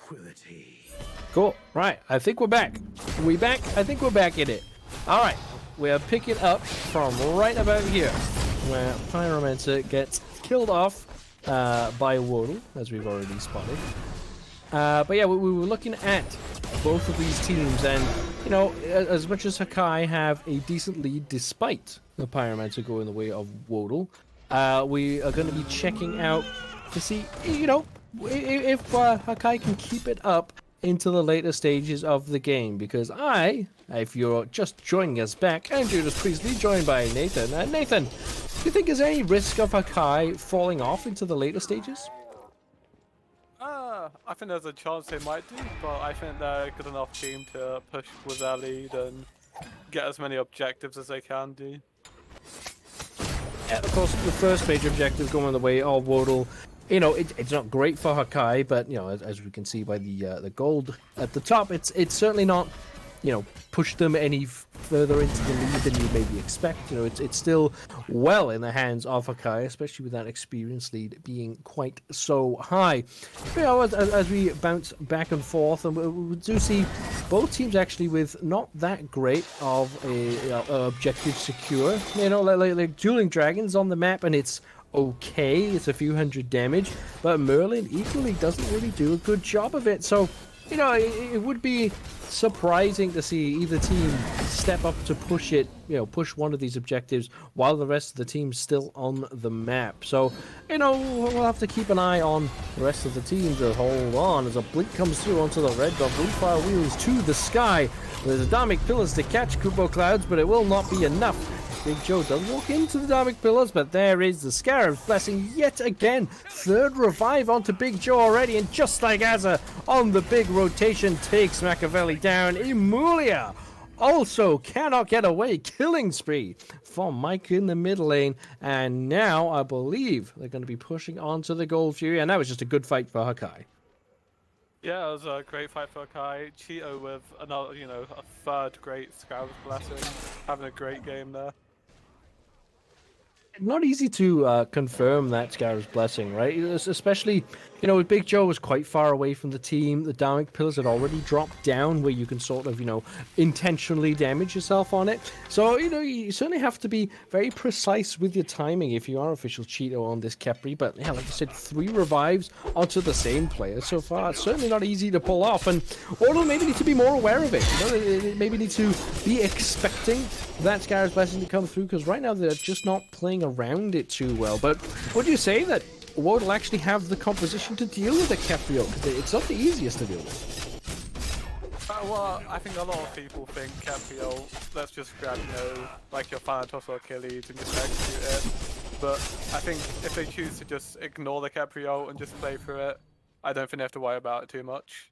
tranquility. Cool. Right. I think we're back. We back? I think we're back in it. All right. We are picking up from right about here, where Pyromancer gets killed off by WODL, as we've already spotted. But yeah, we were looking at both of these teams, and you know, as much as Hakai have a decent lead despite the Pyromancer going the way of WODL, we are going to be checking out to see, you know, if Hakai can keep it up into the later stages of the game. Because if you're just joining us back, I'm Judas Priestley, joined by Nathan. Nathan, do you think there's any risk of Hakai falling off into the later stages? I think there's a chance they might do, but I think they're a good enough team to push with their lead and get as many objectives as they can do. Yeah, of course, the first major objective going the way of WODL. You know, it's not great for Hakai, but you know, as we can see by the gold at the top, it's certainly not, you know, push them any further into the lead than you maybe expect. You know, it's still well in the hands of Hakai, especially with that experience lead being quite so high. You know, as we bounce back and forth, and we do see both teams actually with not that great of a objective secure. You know, like Dueling Dragons on the map, and it's okay, it's a few hundred damage, but Merlin equally doesn't really do a good job of it. So, you know, it would be surprising to see either team step up to push it, you know, push one of these objectives while the rest of the team's still on the map. So, you know, we'll have to keep an eye on the rest of the team to hold on as a blink comes through onto the red dot. Windfire wheels to the sky. There's Atomic Pillars to catch Kubo Clouds, but it will not be enough. Big Joe does walk into the Dharmic Pillars, but there is the Scarab's Blessing yet again. Third revive onto Big Joe already, and just like Azza on the big rotation takes Machiavelli down. Emulia also cannot get away. Killing spree for Mike in the mid lane, and now I believe they're going to be pushing onto the Gold Fury, and that was just a good fight for Hakai. Yeah, it was a great fight for Kai. Cheeto with another, you know, a third great Scarab's Blessing, having a great game there. Not easy to confirm that Scarab's Blessing, right? Especially, you know, Big Joe was quite far away from the team. The Dharmic Pillars had already dropped down where you can sort of, you know, intentionally damage yourself on it. So, you know, you certainly have to be very precise with your timing if you are official Cheeto on this Khepri. But, yeah, like I said, 3 revives onto the same player so far. It's certainly not easy to pull off. And Ordo maybe need to be more aware of it. You know, they maybe need to be expecting that Scarab's Blessing to come through, because right now they're just not playing around it too well. But would you say that WODL actually have the composition to deal with the Khepri? Because it's not the easiest to deal with. Well, I think a lot of people think Caprio, let's just grab, you know, like your Thanatos or Achilles and just execute it. But I think if they choose to just ignore the Caprio and just play through it, I don't think they have to worry about it too much.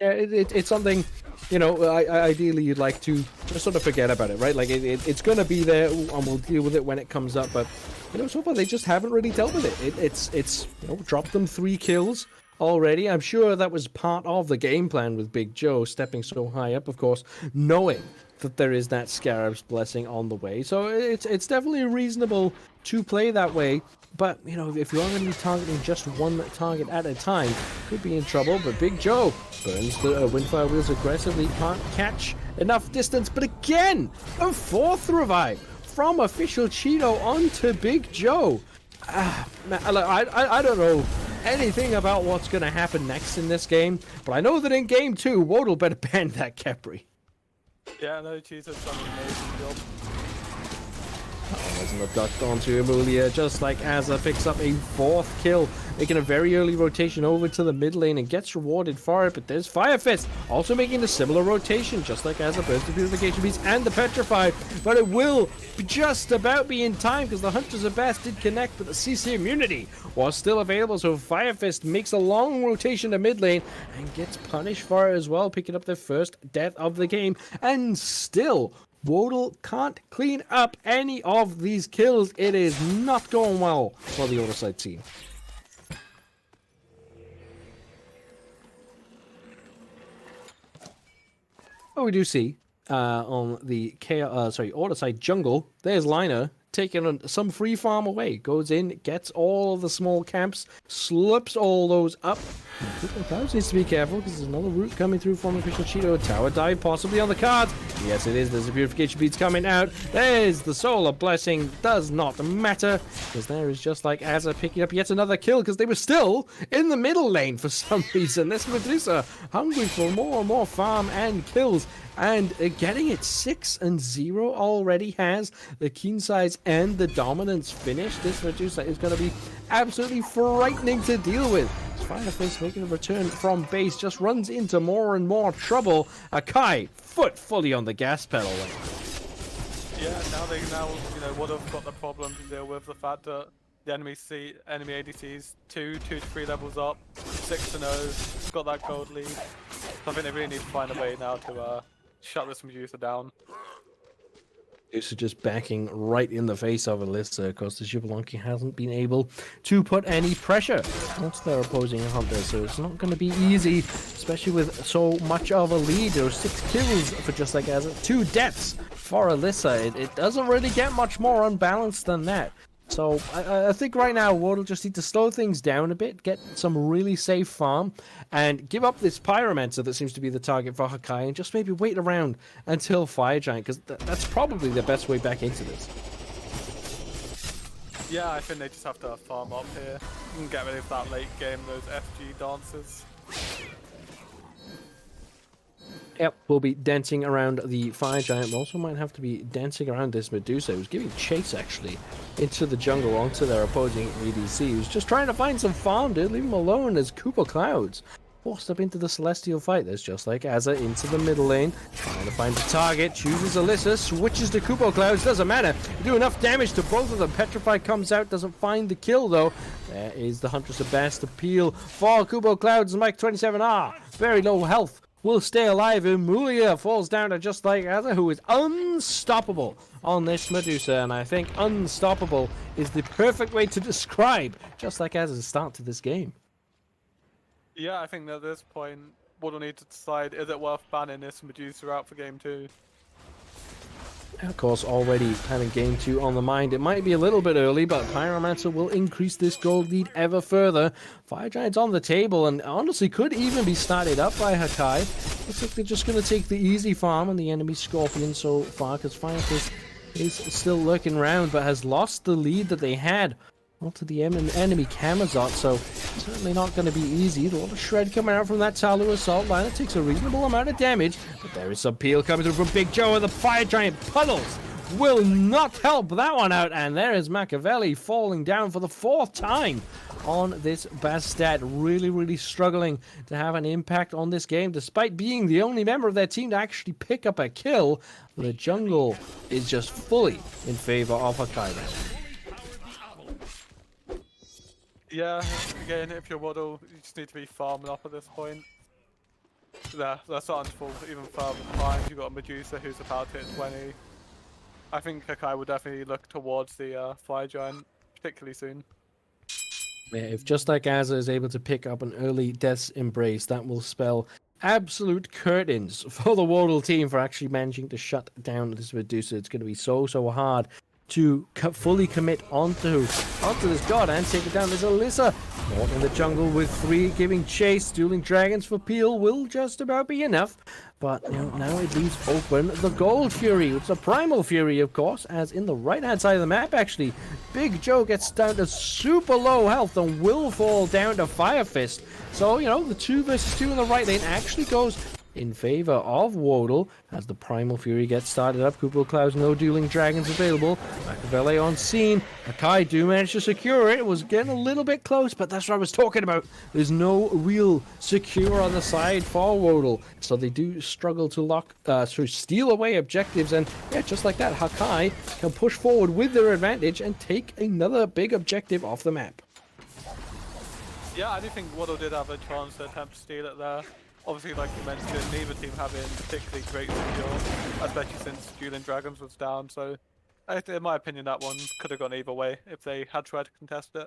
Yeah, it's something, you know, ideally you'd like to just sort of forget about it, right? Like, it's going to be there, and we'll deal with it when it comes up. But, you know, so far they just haven't really dealt with it. It's you know, dropped them 3 kills already. I'm sure that was part of the game plan with Big Joe stepping so high up, of course, knowing that there is that Scarab's Blessing on the way. So it's definitely reasonable to play that way. But, you know, if you are going to be targeting just one target at a time, could be in trouble. But Big Joe burns the Windfire Wheels aggressively, can't catch enough distance. But again, a 4th revive from official Cheeto onto Big Joe. I don't know anything about what's going to happen next in this game, but I know that in game 2, WODL better ban that Khepri. Yeah, no, Cheeto's done an amazing job. There's an abduct onto Emulia, just like Azza picks up a 4th kill, making a very early rotation over to the mid lane and gets rewarded for it. But there's Fire Fist also making a similar rotation, just like Azza burns the Purification Beast and the Petrified. But it will just about be in time, because the Hunters of Bass did connect, but the CC immunity was still available. So Fire Fist makes a long rotation to mid lane and gets punished for it as well, picking up their first death of the game. And still, WODL can't clean up any of these kills. It is not going well for the other side team. What we do see on the order side jungle, there's Liner taking some free farm away. Goes in, gets all the small camps, slips all those up. Clouds needs to be careful because there's another route coming through from Official Cheeto. Tower dive possibly on the cards. Yes, it is. There's a purification beads coming out. There's the solar blessing. Does not matter because there is just like Azza picking up yet another kill because they were still in the middle lane for some reason. This Medusa hungry for more and more farm and kills. And getting it 6-0 already has the keen size and the dominance finished. This Medusa is going to be absolutely frightening to deal with. Firefist making a return from base just runs into more and more trouble. Hakai foot fully on the gas pedal. Yeah, now would have got the problem to deal with the fact that the enemy ADCs 2 to 3 levels up, 6-0, got that gold lead. So I think they really need to find a way now to shut this Medusa down. Medusa just backing right in the face of Alyssa because the Xbalanque hasn't been able to put any pressure onto their opposing hunter, so it's not going to be easy, especially with so much of a lead. There are 6 kills for just like as 2 deaths for Alyssa. It doesn't really get much more unbalanced than that. So I think right now WODL just need to slow things down a bit, get some really safe farm, and give up this Pyromancer that seems to be the target for Hakai, and just maybe wait around until Fire Giant, because that's probably the best way back into this. Yeah, I think they just have to farm up here and get rid of that late game, those FG dances. Yep, we'll be dancing around the Fire Giant. We also might have to be dancing around this Medusa, who's giving chase, actually, into the jungle onto their opposing ADC, who's just trying to find some farm, dude. Leave him alone as Koopa Clouds forced up into the Celestial fight. There's just like Azza into the middle lane, trying to find the target, chooses Alyssa, switches to Koopa Clouds, doesn't matter. You do enough damage to both of them. Petrify comes out, doesn't find the kill, though. There is the Huntress of Best appeal for Koopa Clouds. Mike 27R, very low health, will stay alive. Emulia falls down to just like Azza, who is unstoppable on this Medusa, and I think unstoppable is the perfect way to describe just like Azza's start to this game. Yeah, I think at this point, we'll need to decide, is it worth banning this Medusa out for game 2? And of course, already having game 2 on the mind. It might be a little bit early, but Pyromancer will increase this gold lead ever further. Fire Giant's on the table, and honestly could even be started up by Hakai. Looks like they're just going to take the easy farm and the enemy Scorpion so far, because Firefist is still lurking around, but has lost the lead that they had onto the enemy Camazot, so certainly not going to be easy. A lot of shred coming out from that Talu assault line. It takes a reasonable amount of damage, but there is some peel coming through from Big Joe, and the Fire Giant puddles will not help that one out, and there is Machiavelli falling down for the 4th time on this Bastet. Really struggling to have an impact on this game, despite being the only member of their team to actually pick up a kill. The jungle is just fully in favor of Hakai. Yeah, again, if you're WODL, you just need to be farming up at this point. They're starting to fall even further behind. You've got a Medusa who's about to hit 20. I think Hakai will definitely look towards the Fire Giant, particularly soon. Yeah, if just like Azza is able to pick up an early Death's Embrace, that will spell absolute curtains for the WODL team for actually managing to shut down this Medusa. It's going to be so hard to fully commit onto this god and take it down. There's Alyssa caught in the jungle with 3, giving chase. Dueling Dragons for Peel will just about be enough, but now it leaves open the Gold Fury. It's a Primal Fury, of course, as in the right hand side of the map, actually, Big Joe gets down to super low health and will fall down to Fire Fist. So the 2 versus 2 in the right lane actually goes in favor of WODL as the Primal Fury gets started up. Koopa Clouds, no Dueling Dragons available. Machiavelli on scene. Hakai do manage to secure it. It was getting a little bit close, but that's what I was talking about. There's no real secure on the side for WODL, so they do struggle to steal away objectives, and yeah, just like that, Hakai can push forward with their advantage and take another big objective off the map. Yeah, I do think WODL did have a chance to attempt to steal it there. Obviously, like you mentioned, neither team having particularly great secure, especially since Dueling Dragons was down, so in my opinion that one could have gone either way if they had tried to contest it.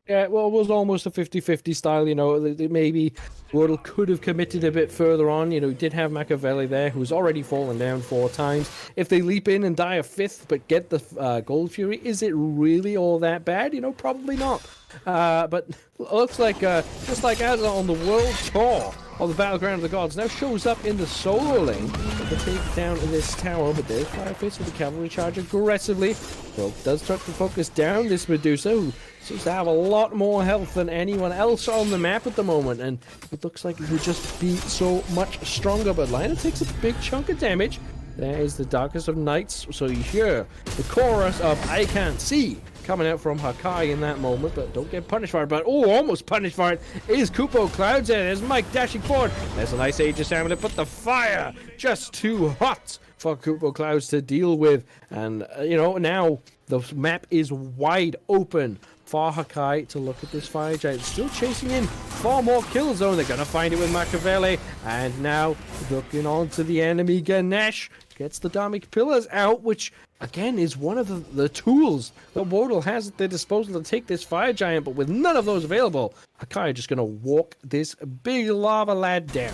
Yeah, well, it was almost a 50-50 style, you know. Maybe Wordle could have committed a bit further on. You know, he did have Machiavelli there, who's already fallen down 4 times. If they leap in and die a 5th, but get the Gold Fury, is it really all that bad? You know, probably not. But looks like, just like as on the World Tour of the Battleground of the Gods, now shows up in the solo lane to take down this tower. But there's Firefist with the cavalry charge aggressively. Well, does try to focus down this Medusa, who seems to have a lot more health than anyone else on the map at the moment, and it looks like it would just be so much stronger. But Lina takes a big chunk of damage. There is the Darkest of Nights, so you hear the chorus of I Can't See coming out from Hakai in that moment, but don't get punished for it. But oh, almost punished for it is Kupo Clouds, and there's Mike dashing forward. There's a nice Aegis Amulet, but the fire just too hot for Kupo Clouds to deal with. And you know, now the map is wide open for Hakai to look at this Fire Giant. Still chasing in for more kill zone. They're gonna find it with Machiavelli, and now looking on to the enemy. Ganesh gets the Dharmic Pillars out, which again is one of the tools that WODL has at their disposal to take this Fire Giant, but with none of those available, Hakai just gonna walk this big lava lad down.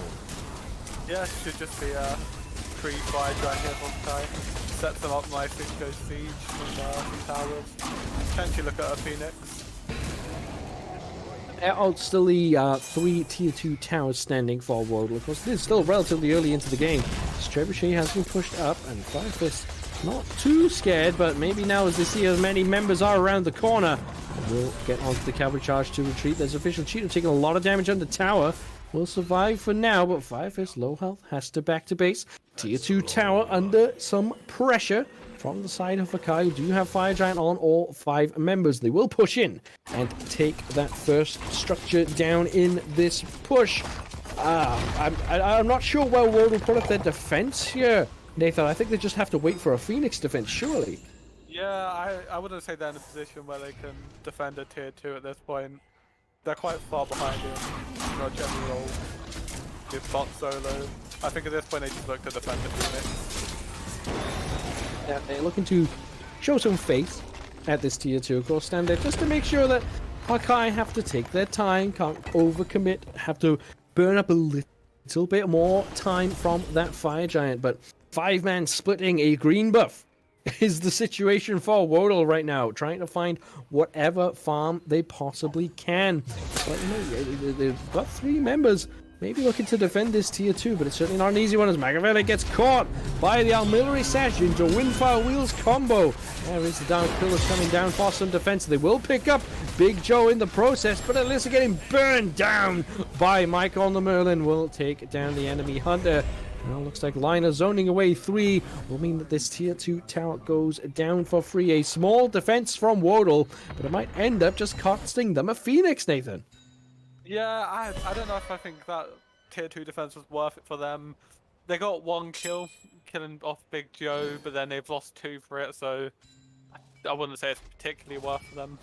Yeah, should just be a pre-Fire Giant here from Hakai. Sets them up nicely to go siege from towers. Potentially look at a Phoenix. There are still the 3 tier 2 towers standing for WODL. Of course, this is still relatively early into the game. Trebuchet has been pushed up, and Firefist not too scared, but maybe now as they see as many members are around the corner, we'll get onto the cavalry charge to retreat. There's official Cheetah taking a lot of damage on the tower. Will survive for now, but Firefist low health has to back to base. Tier 2 tower under some pressure from the side of Hakai, who do have Fire Giant on all 5 members. They will push in and take that first structure down in this push. I'm not sure where World will put up their defense here, Nathan. I think they just have to wait for a Phoenix defense, surely. Yeah, I wouldn't say they're in a position where they can defend a tier 2 at this point. They're quite far behind in Roger role with bot solo. I think at this point they just look to defend the Phoenix. Yeah, they're looking to show some face at this tier 2, of course, stand there just to make sure that Hakai have to take their time, can't overcommit, have to burn up a little bit more time from that Fire Giant. But 5-man splitting a green buff is the situation for WODL right now, trying to find whatever farm they possibly can. But you know, they've got 3 members maybe looking to defend this tier 2, but it's certainly not an easy one as Machiavelli gets caught by the Armillary Sash into Windfire Wheels combo. There is the down pillars coming down for some defense. They will pick up Big Joe in the process, but Alyssa getting burned down by Mike on the Merlin will take down the enemy Hunter. Now looks like Lina zoning away 3 will mean that this tier 2 tower goes down for free. A small defense from WODL, but it might end up just costing them a Phoenix, Nathan. Yeah, I don't know if I think that tier 2 defense was worth it for them. They got 1 kill, killing off Big Joe, but then they've lost 2 for it, so I wouldn't say it's particularly worth for them.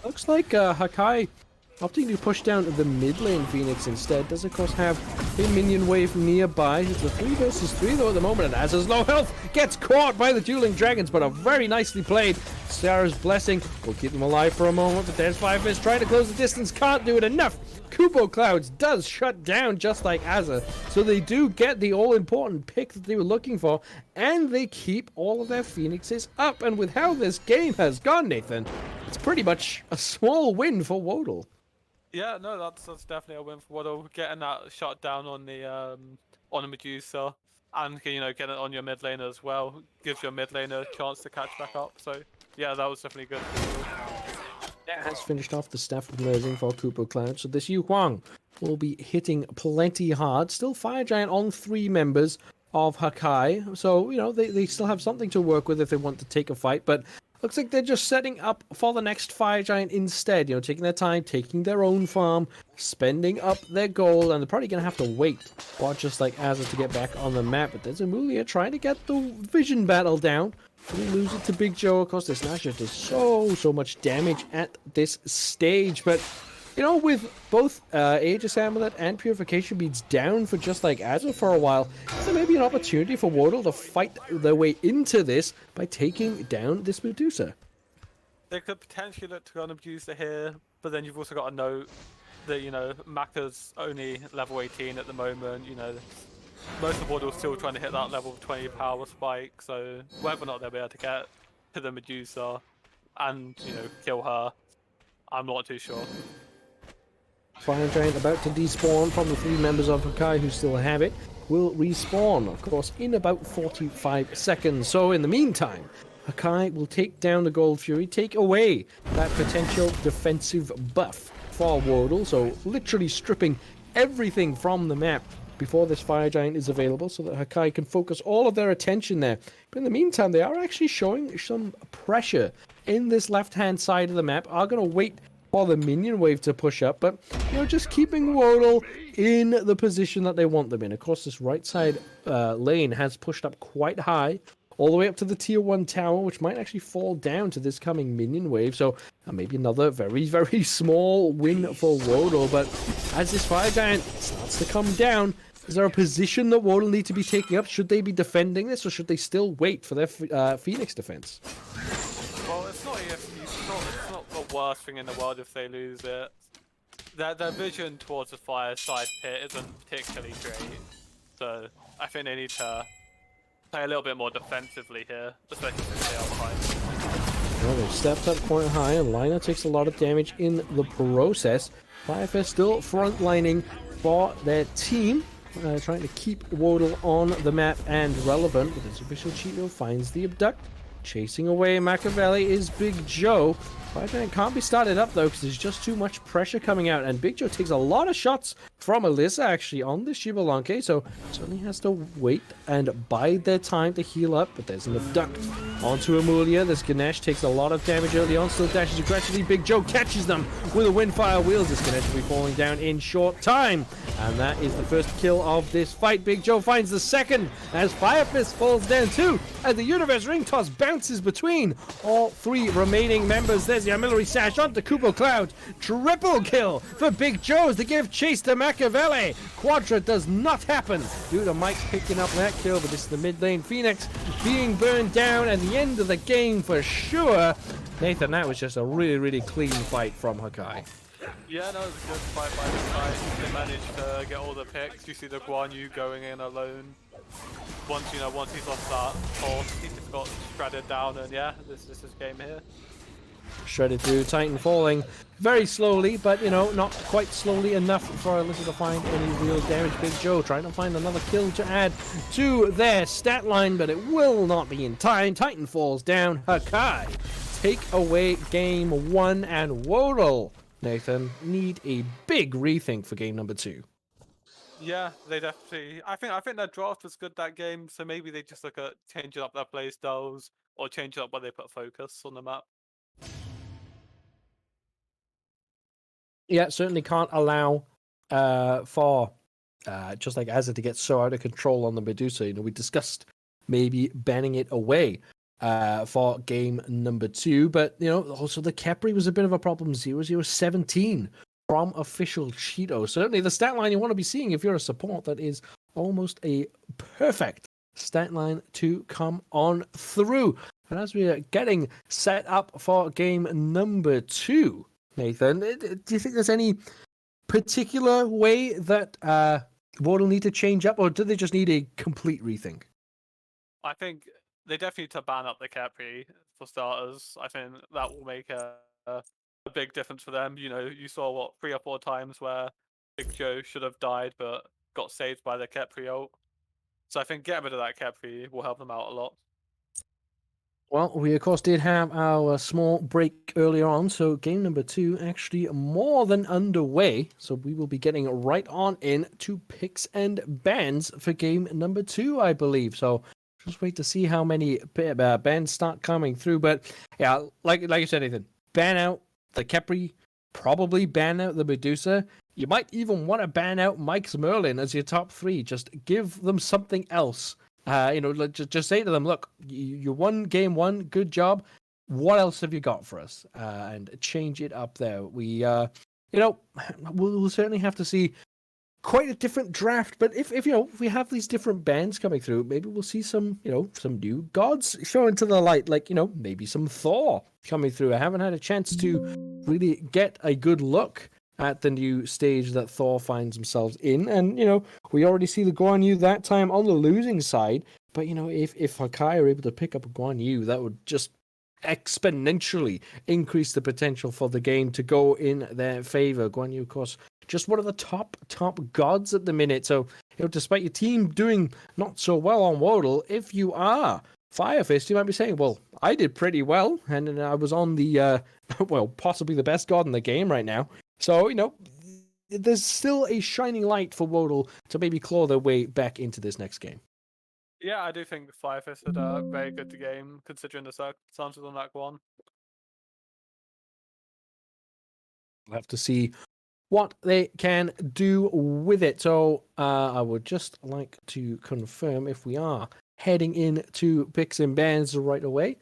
Looks like Hakai opting to push down the mid lane Phoenix instead. Does of course have a minion wave nearby. It's a 3 versus 3 though at the moment, and as his low health gets caught by the dueling dragons, but a very nicely played Sarah's Blessing will keep them alive for a moment. But there's Firefist trying to close the distance, can't do it enough. Kupo Clouds does shut down just like Azza, so they do get the all-important pick that they were looking for, and they keep all of their Phoenixes up. And with how this game has gone, Nathan, it's pretty much a small win for WODL. Yeah, no, that's definitely a win for WODL. Getting that shot down on the Medusa, and you know, getting it on your mid laner as well gives your mid laner a chance to catch back up. So yeah, that was definitely good. That has finished off the Staff of Merging for Kupo Cloud. So this Yu Huang will be hitting plenty hard. Still Fire Giant on 3 members of Hakai. So, you know, they still have something to work with if they want to take a fight. But looks like they're just setting up for the next Fire Giant instead. You know, taking their time, taking their own farm, spending up their gold. And they're probably going to have to wait for just like Azza to get back on the map. But there's Amulia trying to get the vision battle down. We lose it to Big Joe. Of course, this Nasher does so much damage at this stage. But, you know, with both Aegis Amulet and Purification Beads down for just like Azza for a while, is there maybe an opportunity for WODL to fight their way into this by taking down this Medusa? They could potentially look to go on Abuser here, but then you've also got to note that, you know, Maka's only level 18 at the moment. You know, most of the board are still trying to hit that level 20 power spike, so whether or not they'll be able to get to the Medusa and, you know, kill her, I'm not too sure. Fire Giant about to despawn from the 3 members of Hakai who still have it. Will respawn, of course, in about 45 seconds. So in the meantime, Hakai will take down the Gold Fury, take away that potential defensive buff for WODL. So literally stripping everything from the map before this Fire Giant is available so that Hakai can focus all of their attention there. But in the meantime, they are actually showing some pressure in this left-hand side of the map. Are going to wait for the minion wave to push up, but, you know, just keeping WODL in the position that they want them in. Of course, this right side lane has pushed up quite high, all the way up to the tier 1 tower, which might actually fall down to this coming minion wave. So maybe another very, very small win for WODL. But as this Fire Giant starts to come down, is there a position that WODL need to be taking up? Should they be defending this, or should they still wait for their Phoenix defense? Well, it's not the worst thing in the world if they lose it. Their vision towards the fireside pit isn't particularly great, so I think they need to play a little bit more defensively here, especially since they are behind. Well, they've stepped up quite high, and Liner takes a lot of damage in the process. Firefest still frontlining for their team, trying to keep WODL on the map and relevant, but his official Cheeto finds the abduct. Chasing away Machiavelli is Big Joe. Fire Giant can't be started up though because there's just too much pressure coming out, and Big Joe takes a lot of shots from Alyssa actually on this Shibalanke, so certainly has to wait and bide their time to heal up. But there's an abduct onto Amulia. This Ganesh takes a lot of damage early on, still dashes aggressively. Big Joe catches them with a Windfire Wheels. This Ganesh will be falling down in short time, and that is the first kill of this fight. Big Joe finds the second as Fire Fist falls down too, as the Universe Ring Toss bounces between all 3 remaining members. There's the Armillary Sash onto Kupo Cloud. Triple kill for Big Joe's to give chase to Machiavelli. Quadra does not happen due to Mike picking up that kill, but this is the mid lane Phoenix being burned down at the end of the game for sure. Nathan, that was just a really, really clean fight from Hakai. Yeah, no, it was a good fight by the side. They managed to get all the picks. You see the Guan Yu going in alone. Once he's off that horse, he just got shredded down, and yeah, this is game here. Shredded through, Titan falling very slowly, but, you know, not quite slowly enough for Alyssa to find any real damage. Big Joe trying to find another kill to add to their stat line, but it will not be in time. Titan falls down. Hakai take away game 1, and WODL, Nathan, need a big rethink for game number 2. Yeah, they definitely. I think their draft was good that game, so maybe they just look at changing up their play styles or changing up where they put focus on the map. Yeah, certainly can't allow for just like Azza to get so out of control on the Medusa. You know, we discussed maybe banning it away for game number 2, but, you know, also the Capri was a bit of a problem. 0-0-17 from official Cheeto. Certainly the stat line you want to be seeing if you're a support. That is almost a perfect stat line to come on through. And as we are getting set up for game number 2, Nathan, do you think there's any particular way that WODL need to change up, or do they just need a complete rethink? I think they definitely need to ban up the Capri for starters. I think that will make a big difference for them. You know, you saw 3 or 4 times where Big Joe should have died but got saved by the Capri ult. So I think getting rid of that Capri will help them out a lot. Well, we of course did have our small break earlier on, so game number 2 actually more than underway. So we will be getting right on in to picks and bans for game number 2, I believe. So just wait to see how many bans start coming through. But yeah, like you said, Nathan, ban out the Capri, probably ban out the Medusa. You might even want to ban out Mike's Merlin as your top 3. Just give them something else. You know, just say to them, look, you won game 1, good job. What else have you got for us? And change it up there. We, you know, we'll certainly have to see quite a different draft. But if if we have these different bands coming through, maybe we'll see some some new gods showing to the light, like maybe some Thor coming through. I haven't had a chance to really get a good look at the new stage that Thor finds themselves in, and we already see the Guan Yu that time on the losing side. But if Hakai are able to pick up a Guan Yu, that would just exponentially increase the potential for the game to go in their favor. Guan Yu, of course, just one of the top gods at the minute. So, despite your team doing not so well on WODL, if you are Firefist, you might be saying, well, I did pretty well, and I was on the, well, possibly the best god in the game right now. So, there's still a shining light for WODL to maybe claw their way back into this next game. Yeah, I do think Firefist had a very good game, considering the circumstances on that one. We'll have to see what they can do with it. So I would just like to confirm if we are heading into picks and bans right away.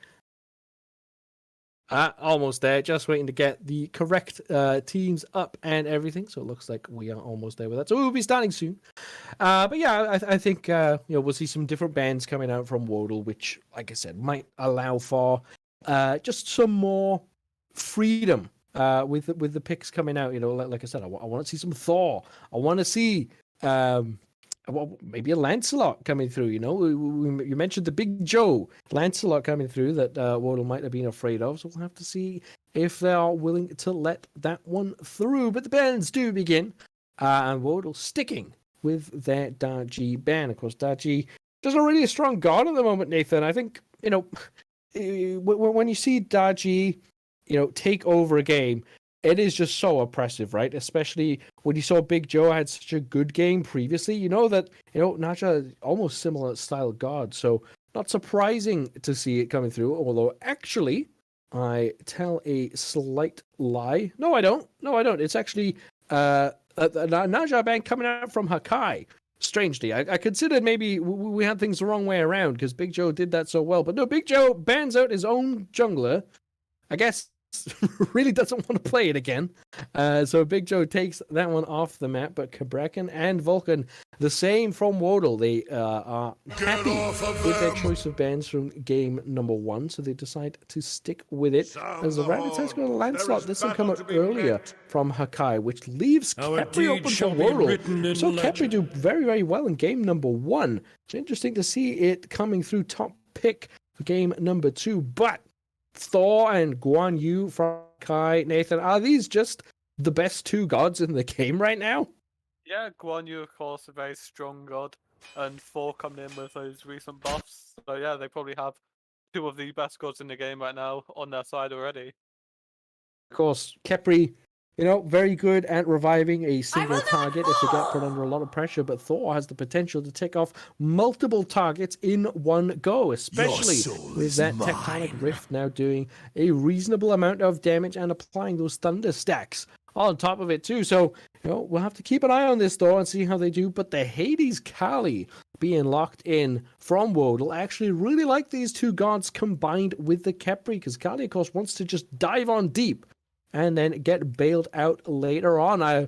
Almost there, just waiting to get the correct teams up and everything. So it looks like we are almost there with that. So we'll be starting soon. But yeah, I think we'll see some different bands coming out from WODL, which, like I said, might allow for just some more freedom with the picks coming out. Like I said, I want to see some Thor. I want to see maybe a Lancelot coming through. You mentioned the Big Joe Lancelot coming through that WODL might have been afraid of. So we'll have to see if they are willing to let that one through. But the bans do begin, and WODL sticking with their Daji ban. Of course, Daji is already a strong god at the moment, Nathan. I think when you see Daji take over a game, it is just so oppressive, right? Especially when you saw Big Joe had such a good game previously. That Naja is almost similar style god, so not surprising to see it coming through. Although actually, I tell a slight lie. No, I don't. It's actually a Naja ban coming out from Hakai. Strangely, I considered maybe we had things the wrong way around because Big Joe did that so well, but no, Big Joe bans out his own jungler. I guess really doesn't want to play it again. So Big Joe takes that one off the map, but Kabrakan and Vulcan, the same from WODL. They are happy with their choice of bans from game number 1, so they decide to stick with it. As the Rabbit's got a Lancelot, this will come up earlier from Hakai, which leaves Kepri open for WODL. So Kepri do very, very well in game number 1. It's interesting to see it coming through top pick for game number 2, but Thor and Guan Yu from Kai, Nathan, are these just the best two gods in the game right now? Yeah, Guan Yu, of course, a very strong god, and Thor coming in with those recent buffs. So yeah, they probably have two of the best gods in the game right now on their side already. Of course, Kepri, very good at reviving a single target if they get put under a lot of pressure, but Thor has the potential to take off multiple targets in one go, especially with that tectonic rift now doing a reasonable amount of damage and applying those thunder stacks on top of it too. So, we'll have to keep an eye on this Thor and see how they do, but the Hades Kali being locked in from WODL, I actually really like these two gods combined with the Kepri, because Kali, of course, wants to just dive on deep and then get bailed out later on. I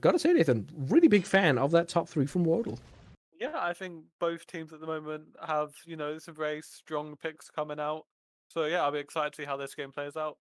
gotta say, Nathan, really big fan of that top 3 from WODL. Yeah, I think both teams at the moment have, some very strong picks coming out. So yeah, I'll be excited to see how this game plays out.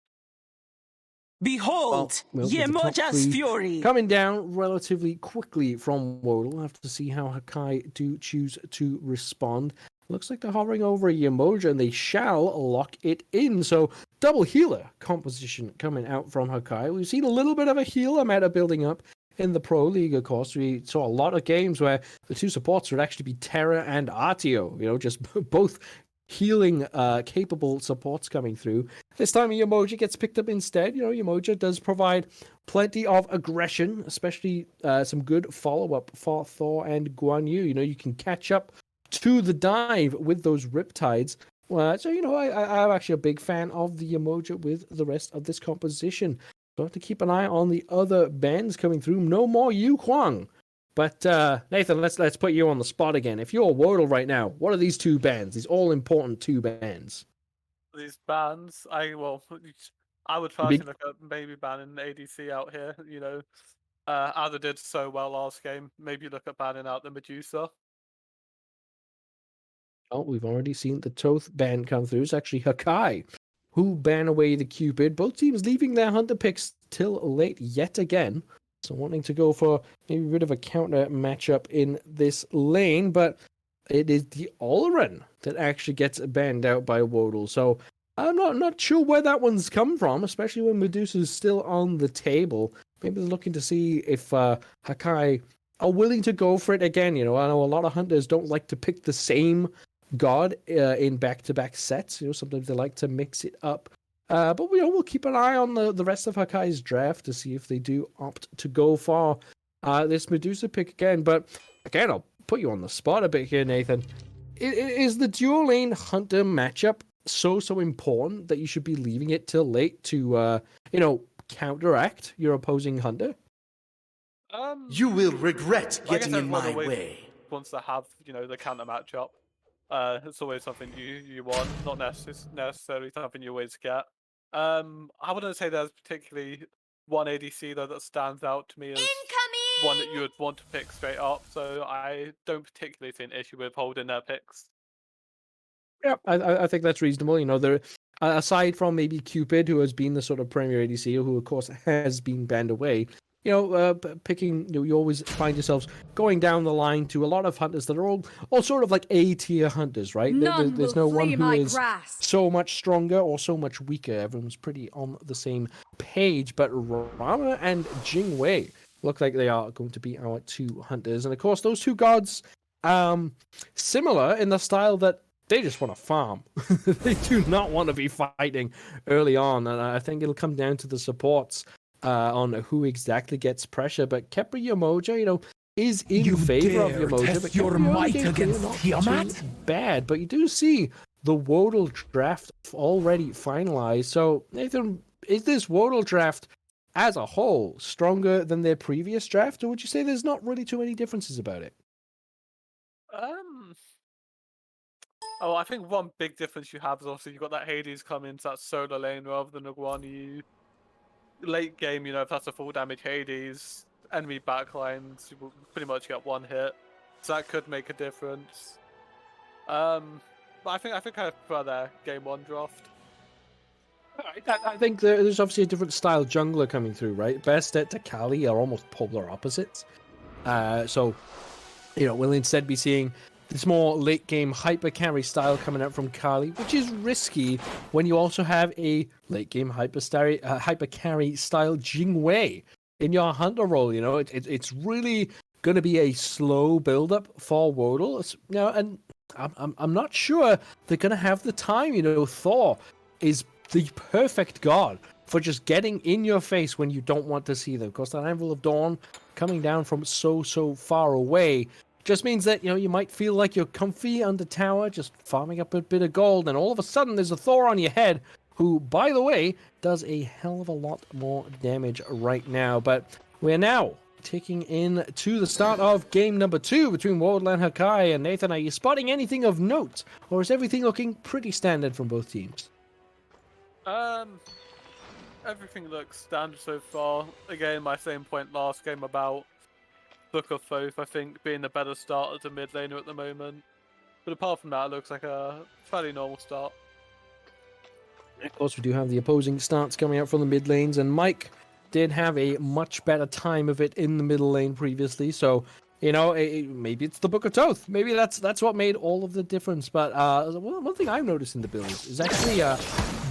Behold, Yemoja's fury coming down relatively quickly from WODL. We'll have to see how Hakai do choose to respond. Looks like they're hovering over Yemoja, and they shall lock it in. So double healer composition coming out from Hakai. We've seen a little bit of a healer meta building up in the Pro League, of course. We saw a lot of games where the two supports would actually be Terra and Artio, just both healing capable supports coming through. This time Yemoja gets picked up instead. Yemoja does provide plenty of aggression, especially some good follow-up for Thor and Guan Yu. You can catch up to the dive with those riptides. So, I'm actually a big fan of the Yemoja with the rest of this composition. So I have to keep an eye on the other bands coming through. No more Yu Huang. But Nathan, let's put you on the spot again. If you're WODL right now, what are these two bands? These all-important two bands. These bands, I would personally look at maybe banning ADC out here, Ada did so well last game. Maybe look at banning out the Medusa. Oh, we've already seen the Toth ban come through. It's actually Hakai who ban away the Cupid. Both teams leaving their hunter picks till late yet again. So wanting to go for maybe a bit of a counter matchup in this lane, but it is the Olren that actually gets banned out by WODL. So I'm not sure where that one's come from, especially when Medusa's still on the table. Maybe they're looking to see if Hakai are willing to go for it again. You know, I know a lot of hunters don't like to pick the same god in back-to-back sets. You know, sometimes they like to mix it up. But we'll keep an eye on the rest of Hakai's draft to see if they do opt to go for this Medusa pick again. But again, I'll put you on the spot a bit here, Nathan. Is the dual lane hunter matchup so important that you should be leaving it till late to counteract your opposing hunter? You will regret I guess getting in everyone my always way. wants to have, the counter matchup. It's always something you want, not necessarily something you always get. I wouldn't say there's particularly one ADC though that stands out to me as one that you would want to pick straight up. So I don't particularly see an issue with holding their picks. Yeah, I think that's reasonable. You know, there aside from maybe Cupid, who has been the sort of premier ADC, who of course has been banned away. You know, picking, you always find yourselves going down the line to a lot of hunters that are all sort of like A-tier hunters, right? There's no one who is so much stronger or so much weaker. Everyone's pretty on the same page. But Rama and Jingwei look like they are going to be our two hunters. And of course, those two gods, similar in the style that they just want to farm. They do not want to be fighting early on. And I think it'll come down to the supports on who exactly gets pressure. But Kepri Yamoja, is in favor of Yamoja. But your might against Tiamat? Bad. But you do see the WODL draft already finalized. So, Nathan, is this WODL draft as a whole stronger than their previous draft? Or would you say there's not really too many differences about it? Oh, I think one big difference you have is obviously you've got that Hades come into that solo lane rather than the one you late game, if that's a full damage Hades, enemy backlines, you will pretty much get one hit. So that could make a difference. But I think I prefer their game one draft. I think there's obviously a different style jungler coming through, right? Bastet to Kali are almost polar opposites. So, we'll instead be seeing this more late game hyper carry style coming out from Kali, which is risky when you also have a late game hyper carry style Jingwei in your hunter role. It's really going to be a slow build up for WODL. And I'm not sure they're going to have the time. Thor is the perfect god for just getting in your face when you don't want to see them. Of course, that Anvil of Dawn coming down from so far away just means that, you might feel like you're comfy under tower, just farming up a bit of gold, and all of a sudden there's a Thor on your head, who, by the way, does a hell of a lot more damage right now. But we're now ticking in to the start of game number 2 between WODL and Hakai. And Nathan, are you spotting anything of note, or is everything looking pretty standard from both teams? Everything looks standard so far. Again, my same point last game about Book of Thoth, I think, being the better start as a mid laner at the moment. But apart from that, it looks like a fairly normal start. Of course, we do have the opposing starts coming out from the mid lanes, and Mike did have a much better time of it in the middle lane previously. So, maybe it's the Book of Thoth. Maybe that's what made all of the difference. But one thing I've noticed in the builds is actually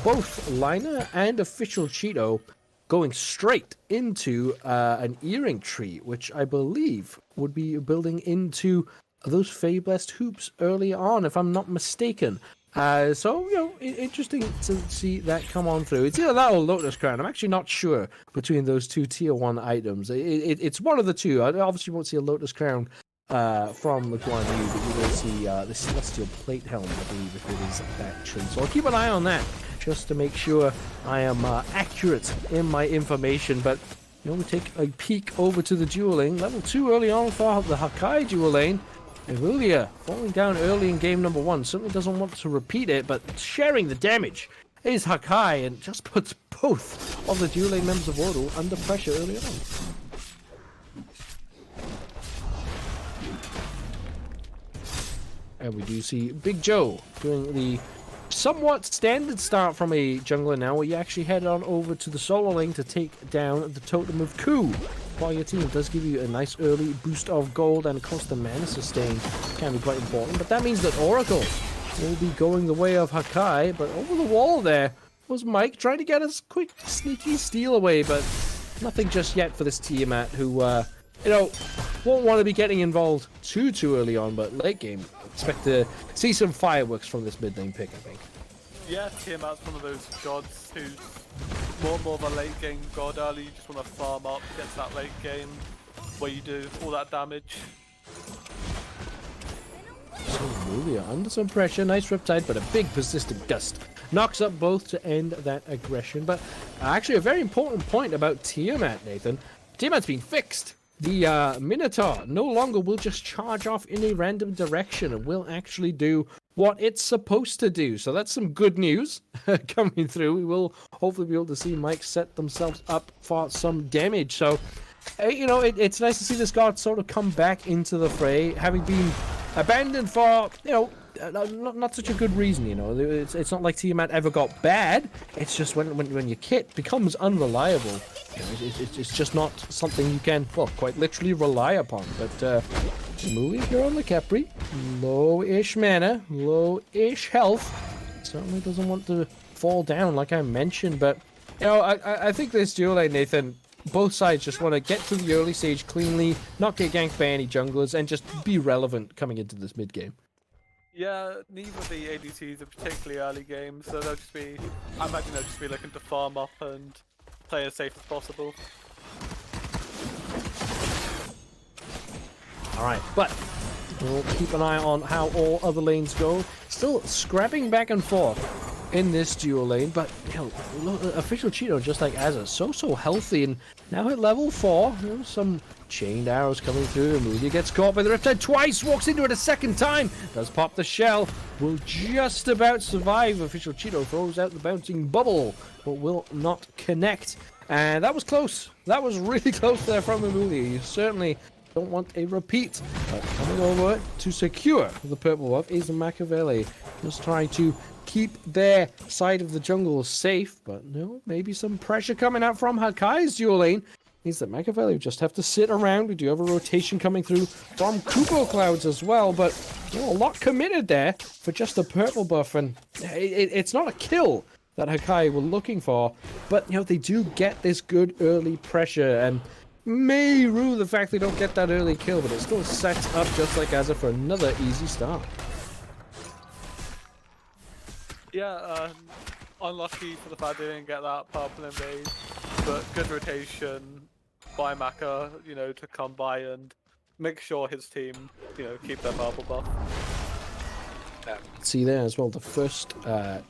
both Liner and Official Cheeto going straight into an earring tree, which I believe would be building into those Feyblessed hoops early on, if I'm not mistaken. So, interesting to see that come on through. It's either that or Lotus Crown. I'm actually not sure between those two tier 1 items. It's one of the two. I obviously won't see a Lotus Crown from the Guan Yu, but you will see the Celestial Plate Helm, I believe, if it is that tree. So I'll keep an eye on that, just to make sure I am accurate in my information. But we take a peek over to the dual lane. Level 2 early on for the Hakai dual lane. Evulia falling down early in game number 1. Certainly doesn't want to repeat it, but sharing the damage is Hakai, and just puts both of the dual lane members of WODL under pressure early on. And we do see Big Joe doing the somewhat standard start from a jungler now, where you actually head on over to the solo lane to take down the Totem of Coup. While your team does give you a nice early boost of gold, and of course the mana sustain can be quite important. But that means that Oracle will be going the way of Hakai, but over the wall there was Mike trying to get a quick sneaky steal away, but nothing just yet for this Tiamat, who won't want to be getting involved too early on, but late game expect to see some fireworks from this mid lane pick, I think. Yeah, Tiamat's one of those gods who's more of a late game god early. You just want to farm up, get to that late game where you do all that damage. So Mulia under some pressure, nice Riptide, but a big persistent gust knocks up both to end that aggression. But actually a very important point about Tiamat, Nathan. Tiamat's been fixed. The Minotaur no longer will just charge off in a random direction and will actually do what it's supposed to do. So that's some good news coming through. We will hopefully be able to see Mike set themselves up for some damage. So, it's nice to see this god sort of come back into the fray, having been abandoned for, not such a good reason, It's not like Tiamat ever got bad. It's just when your kit becomes unreliable, it's just not something you can, quite literally rely upon. But Muli here on the Capri, low-ish mana, low-ish health. Certainly doesn't want to fall down like I mentioned, but I think this duo lane, Nathan, both sides just want to get to the early stage cleanly, not get ganked by any junglers, and just be relevant coming into this mid game. Yeah, neither of the ADCs are particularly early games, so I imagine they'll just be looking to farm up and play as safe as possible. Alright, but we'll keep an eye on how all other lanes go. Still scrapping back and forth in this duo lane, but Official Cheeto, just like Azza, so healthy, and now at level 4, some chained arrows coming through. Mulia gets caught by the Riptide twice, walks into it a second time, does pop the shell, will just about survive. Official Cheeto throws out the bouncing bubble, but will not connect. And that was close. That was really close there from Mulia. You certainly don't want a repeat. But coming over to secure the purple buff is Machiavelli, just trying to keep their side of the jungle safe, but maybe some pressure coming out from Hakai's duo lane means that Machiavelli just have to sit around. We do have a rotation coming through from Kupo Clouds as well, but a lot committed there for just the purple buff, and it's not a kill that Hakai were looking for, but they do get this good early pressure, and may rue the fact they don't get that early kill, but it still sets up just like Azza for another easy start. Yeah, unlucky for the fact they didn't get that purple invade, but good rotation by Maka, to come by and make sure his team, keep their purple buff. See there as well, the first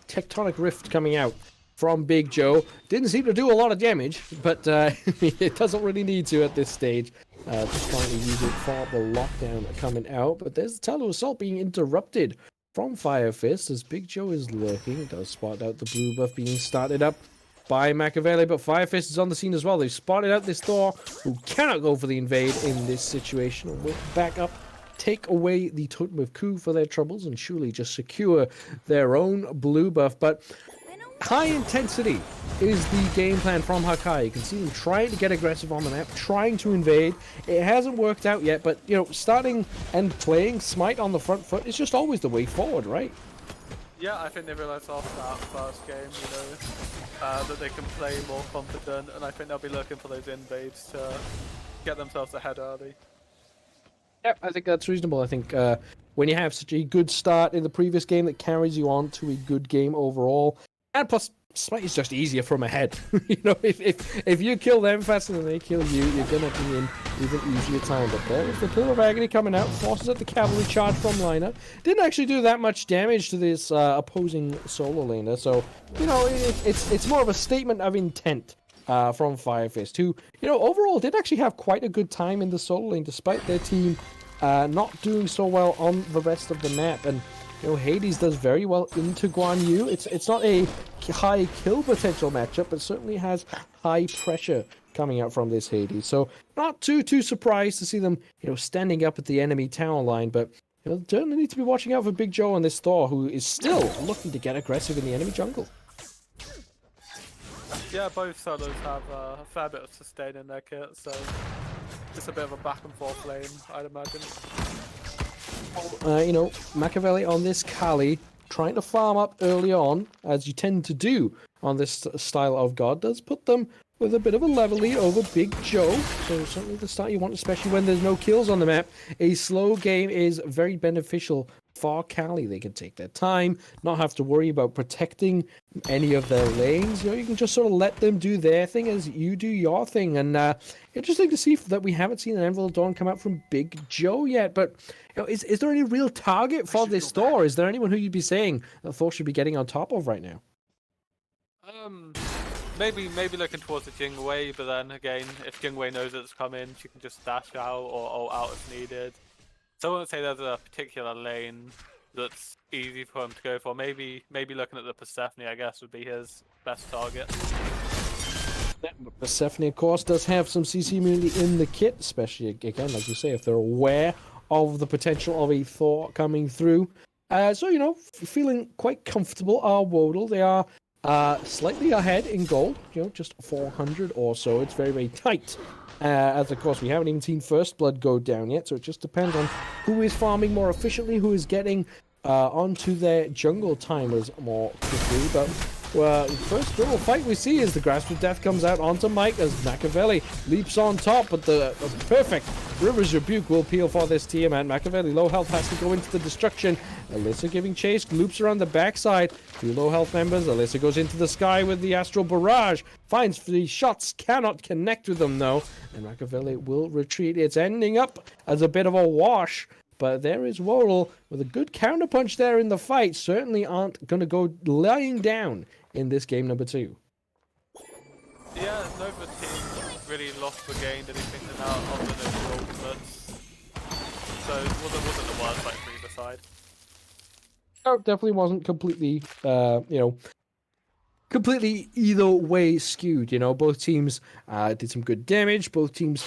tectonic rift coming out from Big Joe. Didn't seem to do a lot of damage, but it doesn't really need to at this stage. Just trying to use it for the lockdown coming out, but there's the Tattoo Assault being interrupted from Fire Fist as Big Joe is lurking. Does spot out the blue buff being started up by Machiavelli, but Fire Fist is on the scene as well. They've spotted out this Thor, who cannot go for the invade in this situation, and will back up, take away the Totem of Coup for their troubles, and surely just secure their own blue buff. But high intensity is the game plan from Hakai. You can see them trying to get aggressive on the map, trying to invade. It hasn't worked out yet, but starting and playing Smite on the front foot is just always the way forward, right? Yeah, I think they realised after that first game, that they can play more confident, and I think they'll be looking for those invades to get themselves ahead early. Yep, I think that's reasonable. I think when you have such a good start in the previous game that carries you on to a good game overall, and plus Smite is just easier from ahead. If you kill them faster than they kill you, you're gonna be in even easier time. But there is the Pillar of Agony coming out, forces out the cavalry charge from Liner. Didn't actually do that much damage to this opposing solo laner, so it's more of a statement of intent from Fire Fist, who overall did actually have quite a good time in the solo lane, despite their team not doing so well on the rest of the map. And Hades does very well into Guan Yu. It's not a high kill potential matchup, but certainly has high pressure coming out from this Hades. So not too surprised to see them, standing up at the enemy tower line. But They'll certainly need to be watching out for Big Joe on this Thor, who is still looking to get aggressive in the enemy jungle. Yeah, both solos have a fair bit of sustain in their kit, so just a bit of a back and forth lane, I'd imagine. You know, Machiavelli on this Kali, trying to farm up early on, as you tend to do on this style of god, does put them with a bit of a level lead over Big Joe. So certainly the start you want, especially when there's no kills on the map. A slow game is very beneficial for Kali. They can take their time, not have to worry about protecting any of their lanes. You know, you can just sort of let them do their thing as you do your thing. And interesting to see that we haven't seen an Anvil of Dawn come out from Big Joe yet. But you know, is there any real target for this Thor? Is there anyone who you'd be saying that Thor should be getting on top of right now? Maybe looking towards the Jingwei, but then again, if Jingwei knows it's coming, she can just dash out or ult out if needed. So I wouldn't say there's a particular lane that's easy for him to go for. Maybe looking at the Persephone, I guess, would be his best target. Yeah, but Persephone, of course, does have some CC immunity in the kit, especially, again, like you say, if they're aware of the potential of a Thor coming through. So, you know, feeling quite comfortable are WODL. They are slightly ahead in gold, you know, just 400 or so. It's very, very tight. As, of course, we haven't even seen First Blood go down yet, so it just depends on who is farming more efficiently, who is getting onto their jungle timers more quickly. But first little fight we see is the Grasp of Death comes out onto Mike as Machiavelli leaps on top, but the perfect River's Rebuke will peel for this team, and Machiavelli, low health, has to go into the destruction. Alyssa giving chase, loops around the backside. Two low health members. Alyssa goes into the sky with the Astral Barrage. Finds 3 shots, cannot connect with them though. And Machiavelli will retreat. It's ending up as a bit of a wash. But there is WODL with a good counterpunch there in the fight. Certainly aren't going to go lying down in this game number 2. Yeah, Nova team really lost or gained anything out of the neutral ultimates. So it wasn't the worst fight for either side. No, definitely wasn't completely, you know, completely either way skewed. You know, both teams did some good damage. Both teams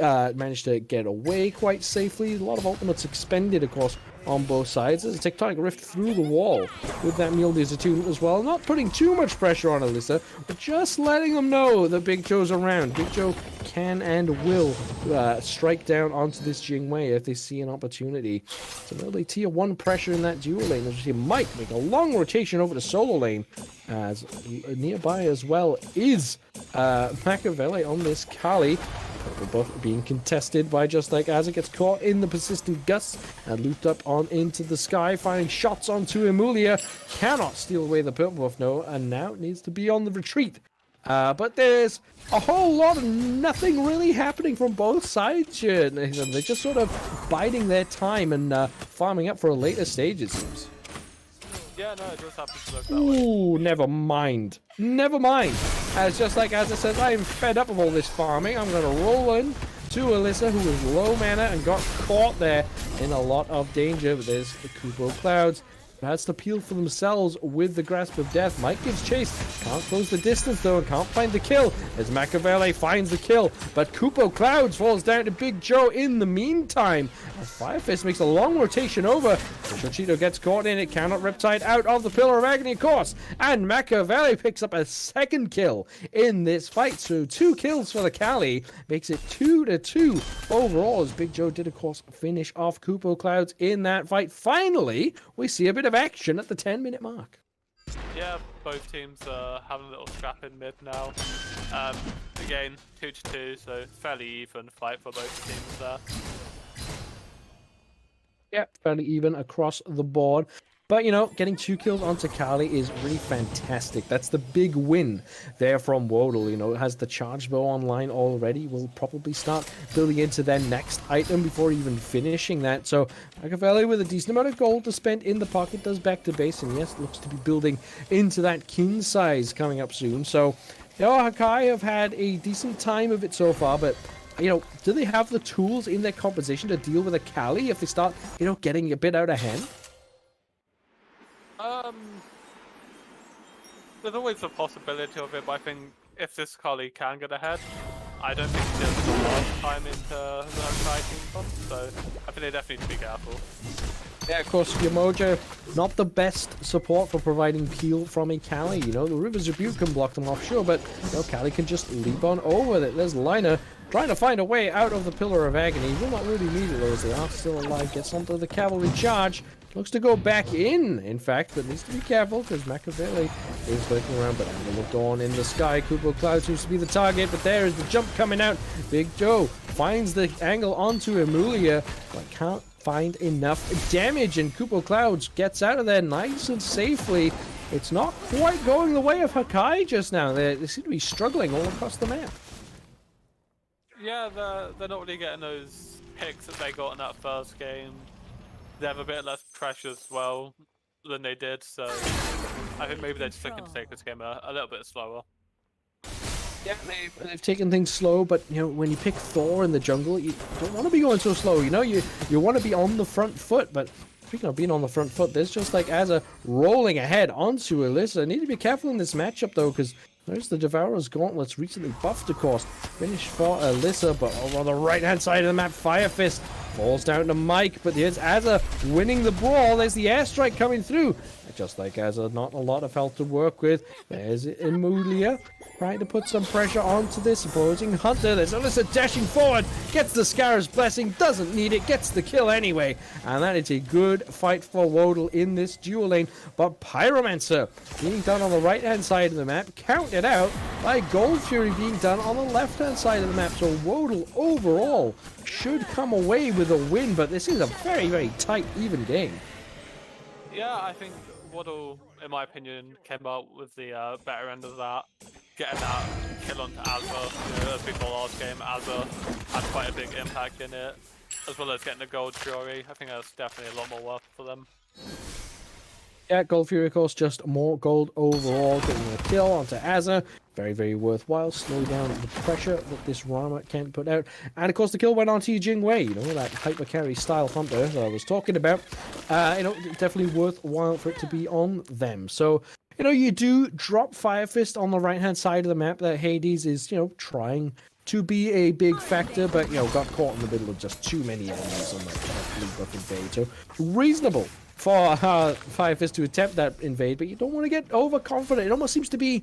managed to get away quite safely. A lot of ultimates expended, of course, on both sides. There's a Tectonic Rift through the wall with that Mjolnir's attunement as well. Not putting too much pressure on Alyssa, but just letting them know that Big Joe's around. Big Joe can and will strike down onto this Jingwei if they see an opportunity. Some early tier 1 pressure in that dual lane. As you see Mike make a long rotation over the solo lane, as nearby as well is Machiavelli on this Kali. They're both being contested by Just Like As it gets caught in the persistent gusts and looped up on into the sky, finding shots onto Emulia. Cannot steal away the purple buff, no, and now it needs to be on the retreat. But there's a whole lot of nothing really happening from both sides here. They're just sort of biding their time and farming up for a later stage, it seems. Yeah, no, it does happen to look that way. Ooh, never mind. Never mind. As Just Like As I said, I am fed up of all this farming. I'm going to roll in to Alyssa, who is low mana and got caught there in a lot of danger. But there's the Kupo Clouds. Has to peel for themselves with the Grasp of Death. Mike gives chase. Can't close the distance though and can't find the kill as Machiavelli finds the kill. But Kupo Clouds falls down to Big Joe in the meantime. As Firefist makes a long rotation over. Shochito gets caught in it. Cannot Riptide out of the Pillar of Agony, of course. And Machiavelli picks up a second kill in this fight. So 2 kills for the Kali. Makes it 2-2 overall as Big Joe did, of course, finish off Kupo Clouds in that fight. Finally, we see a bit of action at the 10-minute mark. Yeah, both teams are having a little scrap in mid now. Again, 2-2, so fairly even fight for both teams there. Yeah, fairly even across the board. But, you know, getting 2 kills onto Kali is really fantastic. That's the big win there from WODL. You know, it has the charge bow online already. Will probably start building into their next item before even finishing that. So, Machiavelli with a decent amount of gold to spend in the pocket does back to base. And yes, looks to be building into that kin size coming up soon. So, you know, Hakai have had a decent time of it so far, but you know, do they have the tools in their composition to deal with a Kali if they start, you know, getting a bit out of hand? There's always a possibility of it, but I think if this Kali can get ahead, I don't think there's a lot of time into the Hakai team comp, so I think they definitely need to be careful. Yeah, of course, Yamoja, not the best support for providing peel from a Kali. You know, the River's Rebuke can block them off, sure, but you know, Kali can just leap on over it. There's Liner trying to find a way out of the Pillar of Agony. Will not really need it though, as they are still alive. Gets onto the cavalry charge. Looks to go back in fact, but needs to be careful because Machiavelli is lurking around. But Angle of Dawn in the sky. Kupo Cloud seems to be the target, but there is the jump coming out. Big Joe finds the angle onto Emulia, but can't find enough damage, and Kupo Clouds gets out of there nice and safely. It's not quite going the way of Hakai just now. They seem to be struggling all across the map. Yeah, they're not really getting those picks that they got in that first game. They have a bit less pressure as well than they did, so I think maybe they're just looking to take this game a little bit slower. Yeah, they've taken things slow, but you know, when you pick Thor in the jungle, you don't want to be going so slow. You know, you want to be on the front foot. But speaking of being on the front foot, there's just like Azza rolling ahead onto Alyssa. Need to be careful in this matchup though, because there's the Devourer's Gauntlets recently buffed, of course. Finish for Alyssa, but over on the right-hand side of the map, Fire Fist falls down to Mike, but there's Azza winning the brawl. There's the airstrike coming through. Just like Azza, not a lot of health to work with. There's Emulia trying to put some pressure onto this opposing Hunter. There's Alyssa dashing forward, gets the Scarab's Blessing, doesn't need it, gets the kill anyway. And that is a good fight for WODL in this dual lane. But Pyromancer being done on the right-hand side of the map, counted out by Gold Fury being done on the left-hand side of the map. So WODL overall should come away with a win, but this is a very, very tight, even game. Yeah, I think WODL, in my opinion, came out with the better end of that. Getting that kill onto Azza, you know, as before last game, Azza had quite a big impact in it, as well as getting the Gold Fury. I think that's definitely a lot more worth for them. Yeah, Gold Fury, of course, just more gold overall, getting a kill onto Azza. Very, very worthwhile. Slow down the pressure that this Rama can put out. And, of course, the kill went on to Jing Wei, you know, that hyper carry style hunter that I was talking about. You know, definitely worthwhile for it to be on them. So, you know, you do drop Fire Fist on the right-hand side of the map. That Hades is, you know, trying to be a big factor, but, you know, got caught in the middle of just too many enemies on that blue buff invade. So, reasonable for Fire Fist to attempt that invade, but you don't want to get overconfident. It almost seems to be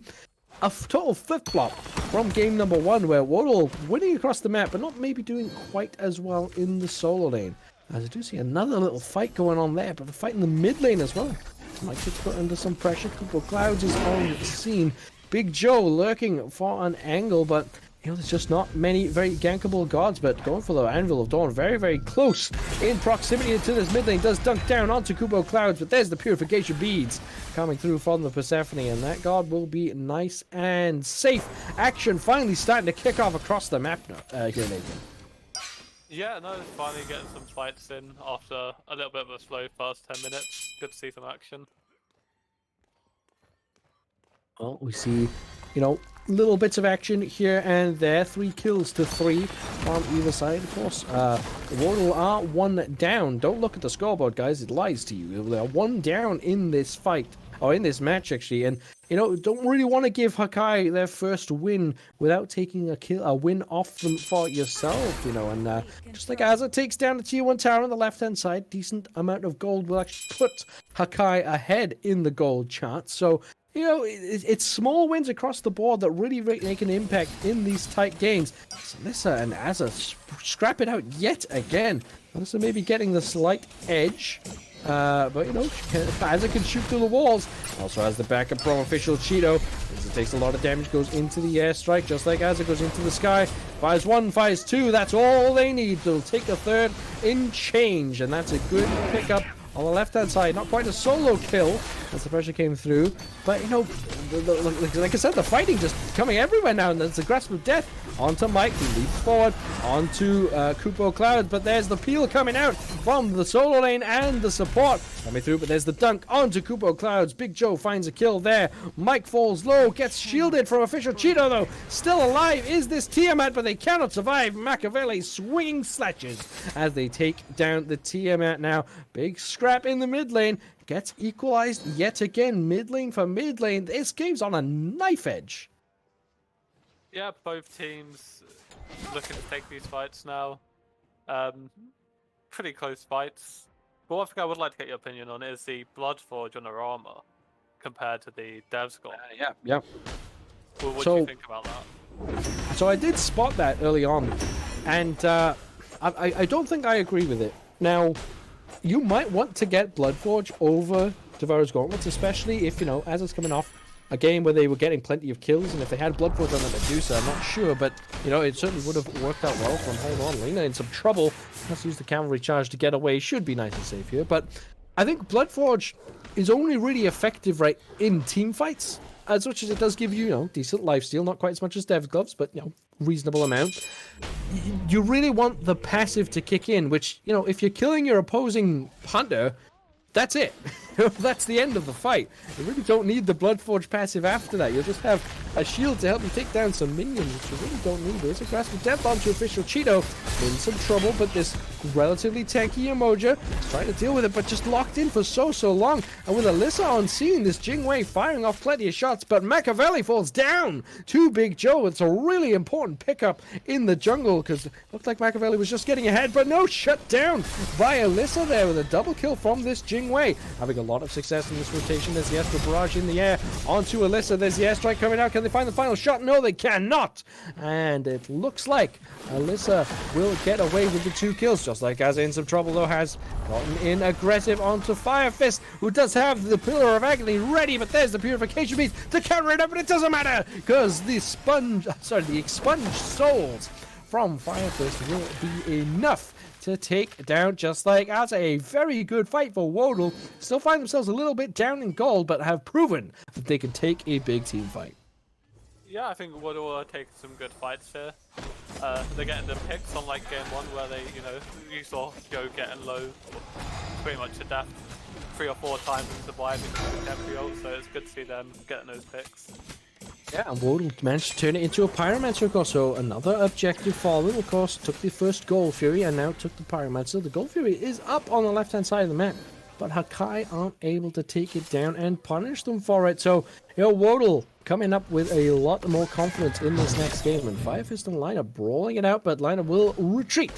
a total flip-flop from game number one, where WODL winning across the map, but not maybe doing quite as well in the solo lane. As I do see another little fight going on there, but the fight in the mid lane as well. Mike gets put under some pressure. Kupo Clouds is on the scene. Big Joe lurking for an angle, but you know, there's just not many very gankable gods, but going for the Anvil of Dawn, very, very close in proximity to this mid lane, does dunk down onto Kupo Clouds, but there's the Purification Beads coming through from the Persephone, and that god will be nice and safe. Action finally starting to kick off across the map now, here, Nathan. Yeah, no, finally getting some fights in after a little bit of a slow first 10 minutes. Good to see some action. Well, we see, you know, little bits of action here and there. 3 kills to 3 on either side, of course. WODL are 1 down. Don't look at the scoreboard, guys. It lies to you. They're 1 down in this fight. Or in this match, actually. And, you know, don't really want to give Hakai their first win without taking a win off them for yourself, you know. And just like Azza takes down the tier 1 tower on the left-hand side, decent amount of gold will actually put Hakai ahead in the gold chart. So, you know, it's small wins across the board that really make an impact in these tight games. So Alyssa and Azza scrap it out yet again. Alyssa maybe getting the slight edge. But, you know, Azza can shoot through the walls. Also has the backup from official Cheeto. Azza takes a lot of damage, goes into the airstrike, just like Azza goes into the sky. Fires 1, fires 2, that's all they need. They'll take a 3rd in change, and that's a good pickup on the left-hand side. Not quite a solo kill as the pressure came through, but, you know, like I said, the fighting just coming everywhere now, and there's a grasp of death onto Mike, who leaps forward onto Kupo Cloud, but there's the peel coming out from the solo lane and the support coming through, but there's the dunk onto Kupo Clouds. Big Joe finds a kill there. Mike falls low, gets shielded from official Cheeto, though. Still alive is this Tiamat, but they cannot survive. Machiavelli swinging slashes as they take down the Tiamat now. Big scrap in the mid lane. Gets equalized yet again. Mid lane for mid lane. This game's on a knife edge. Yeah, both teams looking to take these fights now. Pretty close fights. But one thing I would like to get your opinion on is the Bloodforge on their armor compared to the Dev's gold. Yeah. Well, what do you think about that? So I did spot that early on, and I don't think I agree with it. Now, you might want to get Bloodforge over Devoure's Gauntlets, especially if, as it's coming off a game where they were getting plenty of kills, and if they had Bloodforge on the Medusa, I'm not sure, but, it certainly would have worked out well from hold on. Lena in some trouble, has to use the cavalry charge to get away, should be nice and safe here, but I think Bloodforge is only really effective, right, in team fights, as much as it does give you, decent lifesteal, not quite as much as Dev's Gloves, but, reasonable amount. You really want the passive to kick in, which, if you're killing your opposing hunter, that's it. That's the end of the fight. You really don't need the Bloodforge passive after that. You'll just have a shield to help you take down some minions, which you really don't need. There's a grasp of death onto official Cheeto. In some trouble, but this relatively tanky Emoja is trying to deal with it, but just locked in for so long. And with Alyssa on scene, this Jingwei firing off plenty of shots, but Machiavelli falls down to Big Joe. It's a really important pickup in the jungle, because it looked like Machiavelli was just getting ahead, but no, shut down by Alyssa there with a double kill from this Jingwei. Having a lot of success in this rotation. There's the Astral Barrage in the air onto Alyssa. There's the airstrike coming out. Can they find the final shot? No, they cannot. And it looks like Alyssa will get away with the 2 kills, just like Azza in some trouble, though, has gotten in aggressive onto Fire Fist, who does have the Pillar of Agony ready, but there's the Purification Beast to counter it up, but it doesn't matter, because the expunged souls from Fire Fist will be enough to take down, just like as a very good fight for WODL. Still find themselves a little bit down in gold, but have proven that they can take a big team fight. Yeah, I think WODL are taking some good fights here. They're getting the picks on like game 1 where they, you saw Joe getting low pretty much to death 3 or 4 times and surviving with the Embryo, so it's good to see them getting those picks. Yeah, and WODL managed to turn it into a Pyromancer, of course, so another objective fallen, of course, took the first Gold Fury and now took the Pyromancer. The Gold Fury is up on the left-hand side of the map, but Hakai aren't able to take it down and punish them for it. So, WODL coming up with a lot more confidence in this next game, and Firefist and Lina brawling it out, but Lina will retreat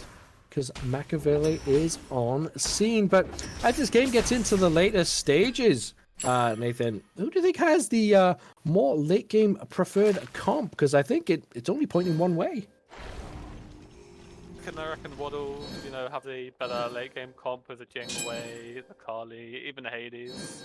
because Machiavelli is on scene. But as this game gets into the later stages, Nathan, who do you think has the more late game preferred comp? Because I think it's only pointing one way. I reckon WODL, have the better late game comp with the Jingwei, the Kali, even the Hades.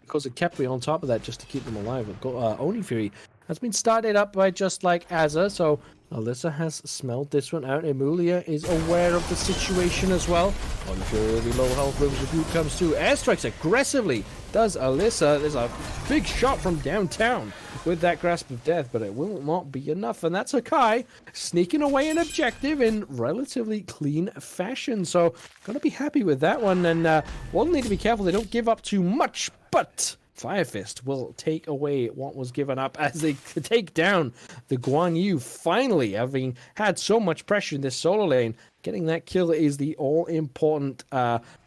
Because of Kepri on top of that just to keep them alive. Oni Fury has been started up by just like Azza, so Alyssa has smelled this one out. Emulia is aware of the situation as well. Oni Fury will be low health when the group comes to. Airstrikes aggressively does Alyssa. There's a big shot from downtown with that grasp of death, but it will not be enough. And that's Hakai sneaking away an objective in relatively clean fashion. So, gotta be happy with that one. And we'll need to be careful they don't give up too much, but Firefist will take away what was given up as they take down the Guan Yu. Finally, having had so much pressure in this solo lane, getting that kill is the all-important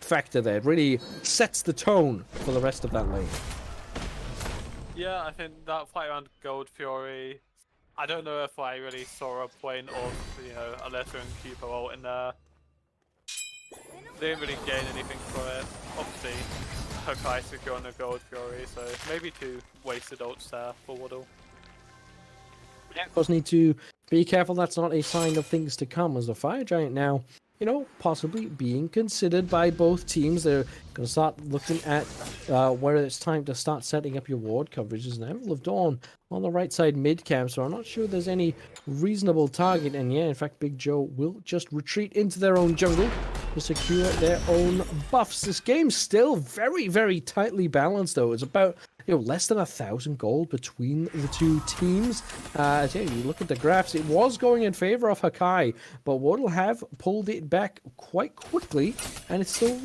factor there. It really sets the tone for the rest of that lane. Yeah, I think that fight around Gold Fury, I don't know if I really saw a point of, Alyssa and Cupid ult in there. They didn't really gain anything for it. Obviously, Hakai securing the Gold Fury, so maybe 2 wasted ults there for WODL. Yeah, of course, need to be careful that's not a sign of things to come, as the Fire Giant now, possibly being considered by both teams. They're going to start looking at where it's time to start setting up your ward coverages. And Emblem of Dawn on the right side mid-camp, so I'm not sure there's any reasonable target. And yeah, in fact, Big Joe will just retreat into their own jungle to secure their own buffs. This game's still very, very tightly balanced, though. It's about less than 1,000 gold between the two teams. Yeah, you look at the graphs, it was going in favor of Hakai, but WODL have pulled it back quite quickly, and it's still,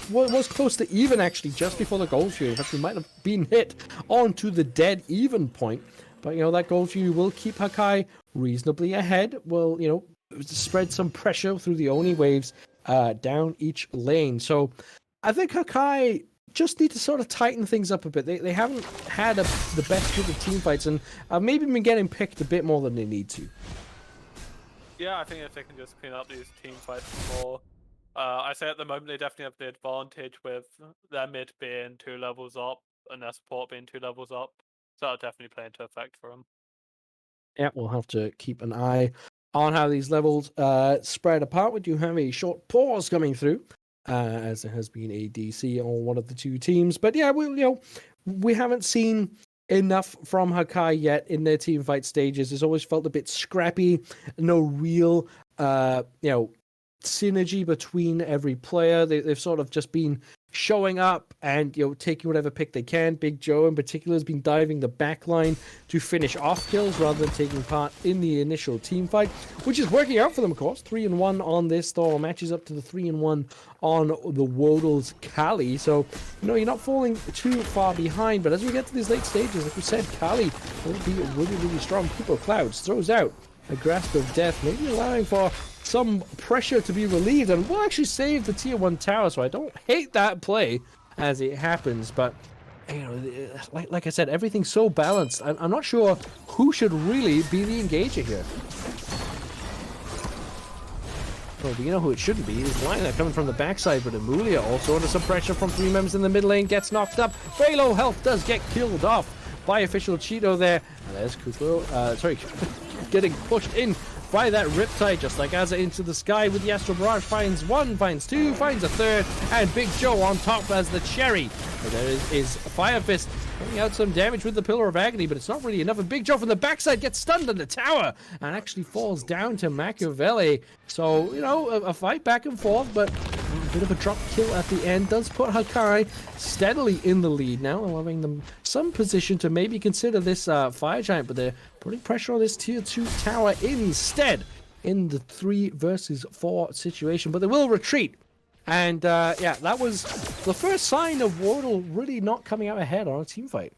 was close to even, actually, just before the Gold Fury. In fact, we might have been hit onto the dead even point, but, that Gold Fury will keep Hakai reasonably ahead, will, spread some pressure through the Oni waves down each lane. So, I think Hakai just need to sort of tighten things up a bit. They haven't had the best group of team fights, and maybe been getting picked a bit more than they need to. Yeah, I think if they can just clean up these team fights more. I say at the moment they definitely have the advantage with their mid being 2 levels up and their support being 2 levels up. So that'll definitely play into effect for them. Yeah, we'll have to keep an eye on how these levels spread apart. We do have a short pause coming through, as there has been a DC on one of the two teams. But yeah, we haven't seen enough from Hakai yet in their team fight stages. It's always felt a bit scrappy, no real synergy between every player. They've sort of just been showing up and taking whatever pick they can. Big Joe in particular has been diving the back line to finish off kills rather than taking part in the initial team fight, which is working out for them, of course. 3-1 on this Thor matches up to the 3-1 on the WODL's Kali. So you're not falling too far behind, but as we get to these late stages, like we said, Kali will be really strong. People Clouds throws out a Grasp of Death, maybe allowing for some pressure to be relieved, and will actually save the tier 1 tower, so I don't hate that play as it happens. But like I said, everything's so balanced. I'm not sure who should really be the engager here. Well, you know who it shouldn't be is Lina coming from the backside, but Amulia also under some pressure from 3 members in the mid lane, gets knocked up. Very low health, does get killed off by official Cheeto there. And there's Kuklo, getting pushed in by that Riptide, just like Azza into the sky with the Astral Barrage. Finds one, finds two, finds a third, and Big Joe on top as the cherry. And there is Fire Fist bringing out some damage with the Pillar of Agony, but it's not really enough. And Big Joe from the backside gets stunned on the tower and actually falls down to Machiavelli. So, a fight back and forth, but a bit of a drop kill at the end does put Hakai steadily in the lead now, allowing them some position to maybe consider this Fire Giant, but they're putting pressure on this tier 2 tower instead in the 3 versus 4 situation, but they will retreat. And that was the first sign of WODL really not coming out ahead on a team fight.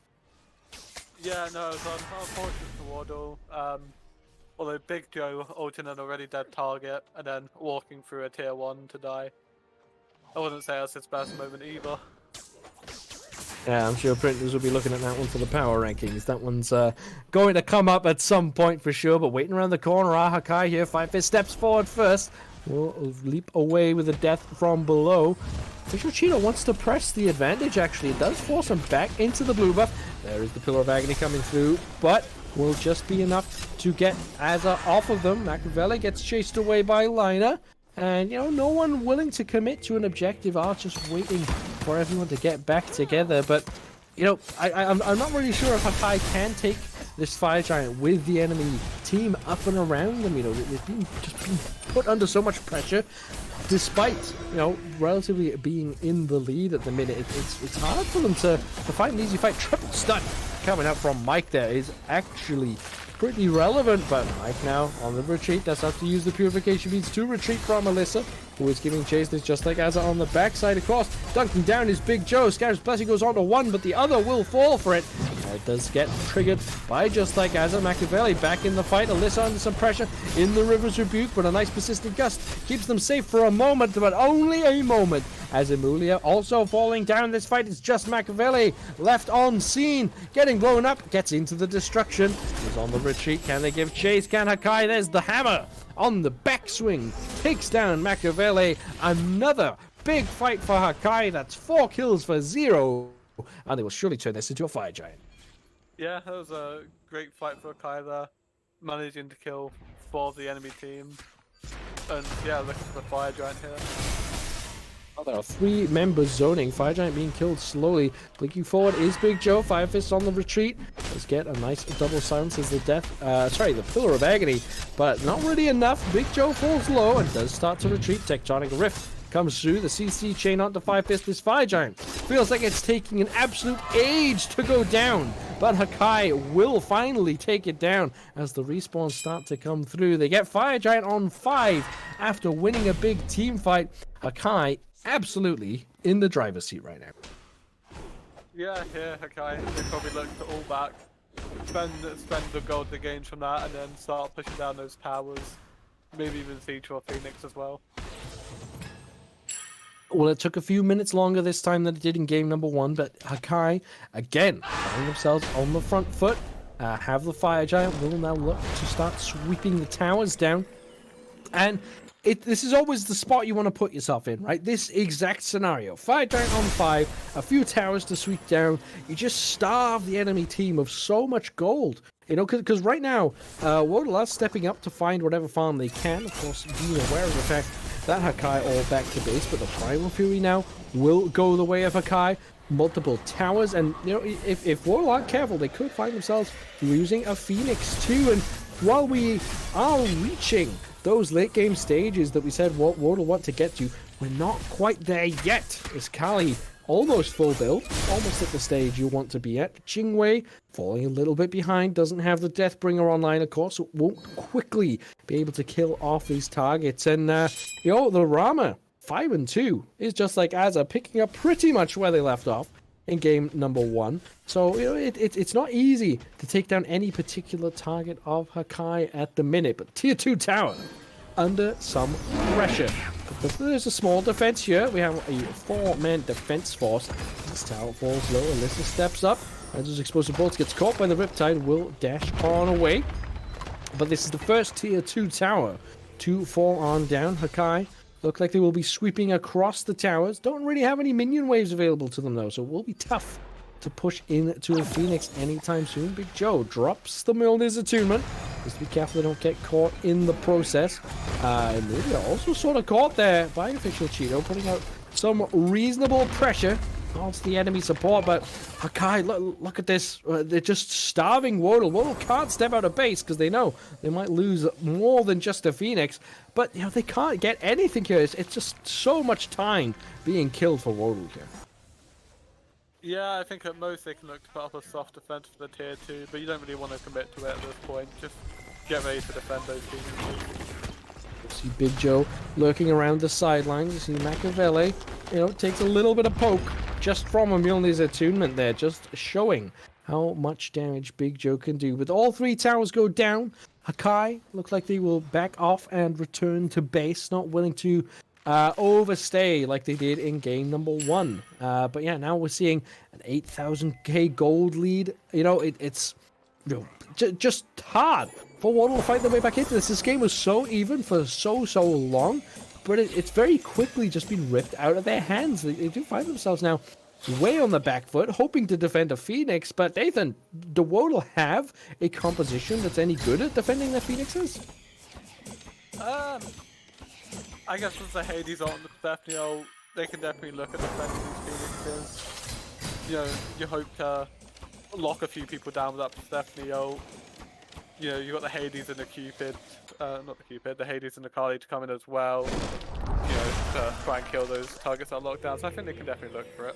Yeah, no, it's unfortunate for WODL. Although Big Joe ulting an already dead target and then walking through a tier 1 to die. I wouldn't say that's his best moment either. Yeah, I'm sure printers will be looking at that one for the power rankings. That one's going to come up at some point for sure, but waiting around the corner are Hakai here. Fire Fist steps forward first. Will leap away with a death from below. Official Cheeto wants to press the advantage, actually. It does force him back into the blue buff. There is the Pillar of Agony coming through, but will just be enough to get Azza off of them. Machiavelli gets chased away by Lina. And, no one willing to commit to an objective. Are just waiting for everyone to get back together. But, I'm not really sure if Hakai can take this Fire Giant with the enemy team up and around them. They've been put under so much pressure, despite, relatively being in the lead at the minute. It's hard for them to fight an easy fight. Triple stun coming up from Mike there is actually pretty relevant, but Mike now on the retreat. Does have to use the Purification Beads to retreat from Alyssa, who is giving chase. This just like Azza on the backside, of course. Dunking down is Big Joe. Scatter's Blessing goes on to one, but the other will fall for it. It does get triggered by just like Azza. Machiavelli back in the fight. Alyssa under some pressure in the River's Rebuke, but a nice persistent gust keeps them safe for a moment, but only a moment. As Amulia also falling down. This fight is just Machiavelli left on scene, getting blown up, gets into the destruction. He's on the retreat. Can they give chase? Can Hakai? There's the hammer on the backswing. Takes down Machiavelli. Another big fight for Hakai. That's 4 kills for 0. And they will surely turn this into a Fire Giant. Yeah, that was a great fight for Hakai there. Managing to kill 4 of the enemy team. And yeah, looking for the Fire Giant here. There are 3 members zoning. Fire Giant being killed slowly. Blinking forward is Big Joe. Fire Fist on the retreat. Let's get a nice double silence as the the Pillar of Agony. But not really enough. Big Joe falls low and does start to retreat. Tectonic Rift comes through. The CC chain onto Fire Fist. This Fire Giant feels like it's taking an absolute age to go down. But Hakai will finally take it down as the respawns start to come through. They get Fire Giant on 5 after winning a big team fight. Hakai absolutely in the driver's seat right now. Yeah, Hakai. They probably look to all back, spend the gold they gained from that, and then start pushing down those towers. Maybe even Siege or Phoenix as well. Well, it took a few minutes longer this time than it did in game number 1, but Hakai, again, finding themselves on the front foot, have the Fire Giant, will now look to start sweeping the towers down. And this is always the spot you want to put yourself in, right? This exact scenario. Fire Giant on 5, a few towers to sweep down. You just starve the enemy team of so much gold. You know, because right now, WODL are stepping up to find whatever farm they can. Of course, being aware of the fact that Hakai all back to base, but the Primal Fury now will go the way of Hakai. Multiple towers, and you know, if WODL aren't careful, they could find themselves losing a Phoenix too. And while we are reaching those late game stages that we said WODL want to get to, we're not quite there yet. As Kali almost full build, almost at the stage you want to be at. Jingwei falling a little bit behind, doesn't have the Deathbringer online, of course, so won't quickly be able to kill off these targets. And you know, the Rama 5 and 2 is just like Azza, picking up pretty much where they left off in game number 1. So you know, it's not easy to take down any particular target of Hakai at the minute, but tier 2 tower under some pressure. But there's a small defense here. We have a 4-man defense force. This tower falls low. Alyssa steps up. As those explosive bolts gets caught by the Riptide, will dash on away. But this is the first tier 2 tower to fall on down. Hakai look like they will be sweeping across the towers. Don't really have any minion waves available to them though, so it will be tough to push into a Phoenix anytime soon. Big Joe drops the Mjolnir's attunement. Just be careful they don't get caught in the process. Maybe also sort of caught there by official Cheeto, putting out some reasonable pressure against the enemy support. But Hakai, look at this. They're just starving WODL. WODL can't step out of base because they know they might lose more than just a Phoenix. But you know, they can't get anything here. It's just so much time being killed for WODL here. Yeah, I think at most they can look to put up a soft defense for the tier 2, but you don't really want to commit to it at this point. Just get ready to defend those Phoenixes. See Big Joe lurking around the sidelines. You see Machiavelli, you know, takes a little bit of poke just from a Mjolnir's attunement there, just showing how much damage Big Joe can do. With all 3 towers go down, Hakai look like they will back off and return to base, not willing to overstay like they did in game number 1. But yeah, now we're seeing an 8,000k gold lead. You know, it's you know, just hard for WODL to fight their way back into this. This game was so even for so long, but it's very quickly just been ripped out of their hands. They do find themselves now way on the back foot, hoping to defend a Phoenix. But Nathan, do WODL have a composition that's any good at defending their Phoenixes? I guess with the Hades on the Stephanie, they can definitely look at defending these Phoenixes. You know, you hope to lock a few people down with that Stephanie. You know, you got the Hades and the Cupid, not the Cupid, the Hades and the Kali to come in as well. You know, to try and kill those targets that are locked down. So I think they can definitely look for it.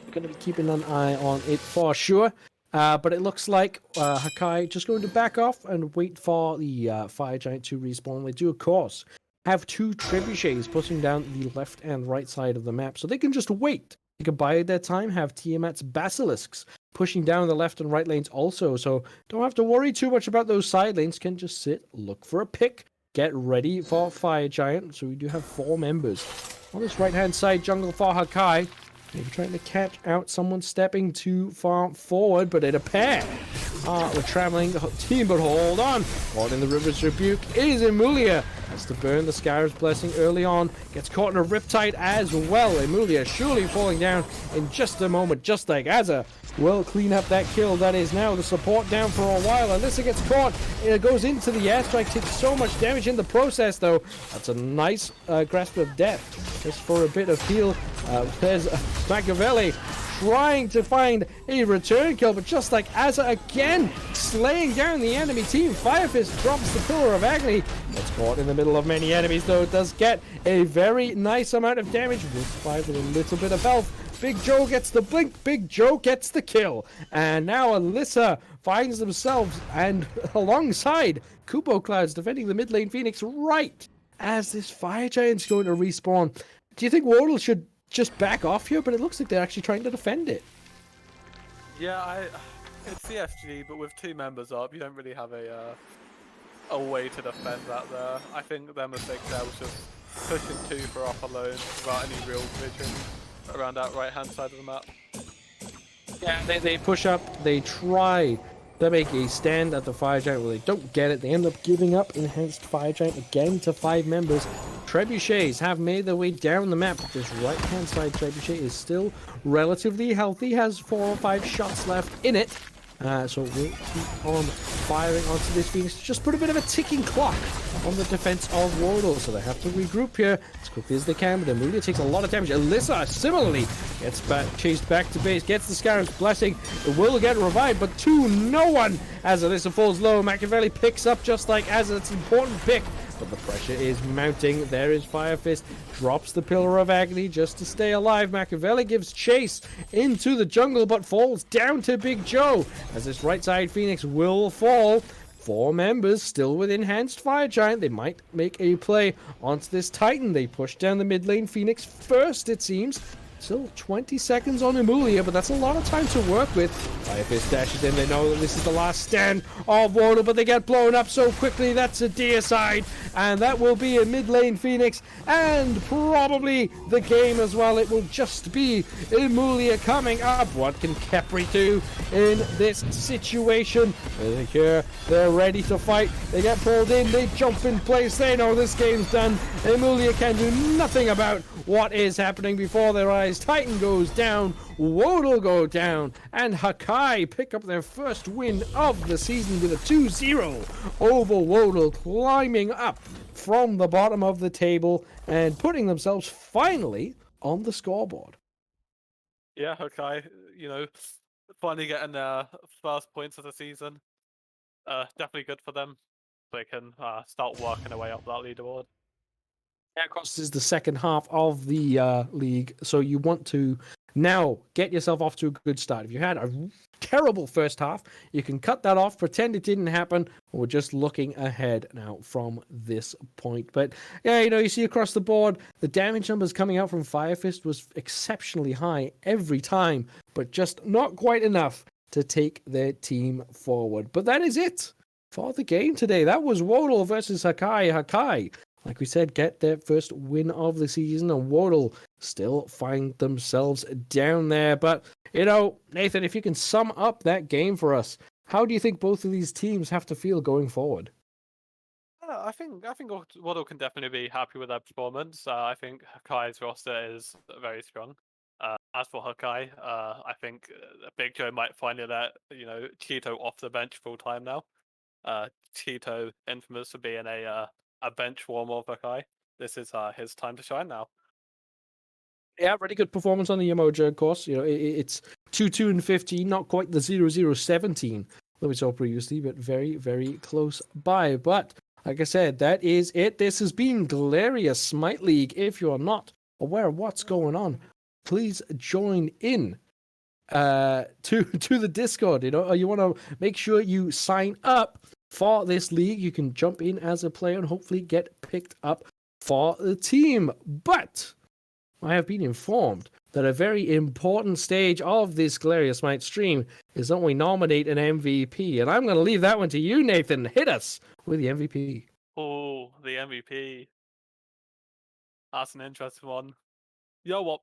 We're going to be keeping an eye on it for sure. But it looks like Hakai just going to back off and wait for the Fire Giant to respawn. They do, of course, have 2 trebuchets pushing down the left and right side of the map, so they can just wait. They can bide their time, have Tiamat's basilisks pushing down the left and right lanes also, so don't have to worry too much about those side lanes. Can just sit, look for a pick, get ready for Fire Giant. So we do have 4 members on this right hand side jungle for Hakai. Maybe trying to catch out someone stepping too far forward, but in a pair. We're traveling the team, but hold on. Caught in the River's Rebuke is Emulia. Has to burn the Scarab's Blessing early on. Gets caught in a Riptide as well. Emulia surely falling down in just a moment, just like Azza will clean up that kill. That is now the support down for a while. Alyssa gets caught. It goes into the airstrike, takes so much damage in the process, though. That's a nice grasp of death. Just for a bit of heal. There's Machiavelli trying to find a return kill, but just like Azza again, slaying down the enemy team. Firefist drops the Pillar of Agony. Gets caught in the middle of many enemies, though. It does get a very nice amount of damage. With 5 with a little bit of health. Big Joe gets the blink. Big Joe gets the kill. And now Alyssa finds themselves and alongside Kupo Clouds defending the mid lane Phoenix right as this Fire Giant's going to respawn. Do you think WODL should just back off here? But it looks like they're actually trying to defend it. Yeah, it's CSG, but with 2 members up, you don't really have a way to defend that there. I think their mistake there was just pushing 2 for off alone without any real vision around that right hand side of the map. Yeah, they push up, they try They make a stand at the Fire Giant where they don't get it. They end up giving up Enhanced Fire Giant again to 5 members. Trebuchets have made their way down the map. This right-hand side Trebuchet is still relatively healthy, has 4 or 5 shots left in it. So we'll keep on firing onto this Phoenix. Just put a bit of a ticking clock on the defense of WODL, so they have to regroup here as quickly as they can. But Amelia takes a lot of damage. Alyssa similarly gets chased back to base, gets the Scarab's Blessing. It will get revived, but to no one as Alyssa falls low. Machiavelli picks up just like as its important pick. But the pressure is mounting. There is Fire Fist. Drops the Pillar of Agony just to stay alive. Machiavelli gives chase into the jungle, but falls down to Big Joe. As this right side Phoenix will fall. 4 members still with Enhanced Fire Giant. They might make a play onto this Titan. They push down the mid lane. Phoenix first, it seems. Still 20 seconds on Emulia, but that's a lot of time to work with. Fire Fist dashes in. They know that this is the last stand of WODL, but they get blown up so quickly. That's a deicide, and that will be a mid lane Phoenix, and probably the game as well. It will just be Emulia coming up. What can Khepri do in this situation? They're here. They're ready to fight. They get pulled in. They jump in place. They know this game's done. Emulia can do nothing about what is happening before their eyes. Titan goes down, WODL go down, and Hakai pick up their first win of the season with a 2-0 over WODL, climbing up from the bottom of the table and putting themselves finally on the scoreboard. Yeah, Hakai, finally getting their first points of the season. Definitely good for them. They can start working their way up that leaderboard. Yeah, of course, this is the second half of the league, so you want to now get yourself off to a good start. If you had a terrible first half, you can cut that off, pretend it didn't happen. We're just looking ahead now from this point. But yeah, you see across the board, the damage numbers coming out from Fire Fist was exceptionally high every time, but just not quite enough to take their team forward. But that is it for the game today. That was WODL versus Hakai. Hakai, like we said, get their first win of the season, and WODL still find themselves down there. But, Nathan, if you can sum up that game for us, how do you think both of these teams have to feel going forward? I think WODL can definitely be happy with their performance. I think Hakai's roster is very strong. As for Hakai, I think Big Joe might finally let Cheeto off the bench full time now. Cheeto, infamous for being a bench warmer of Hakai. This is his time to shine now. Yeah, really good performance on the Emoji, of course. It's 2-2 and 15, not quite the 0-0-17 that we saw previously, but very, very close by. But like I said, that is it. This has been Glorious Smite League. If you're not aware of what's going on, please join in to the Discord. You want to make sure you sign up for this league. You can jump in as a player and hopefully get picked up for the team. But I have been informed that a very important stage of this Glorious Smite stream is that we nominate an MVP. And I'm going to leave that one to you, Nathan. Hit us with the MVP. Oh, the MVP. That's an interesting one. You know what?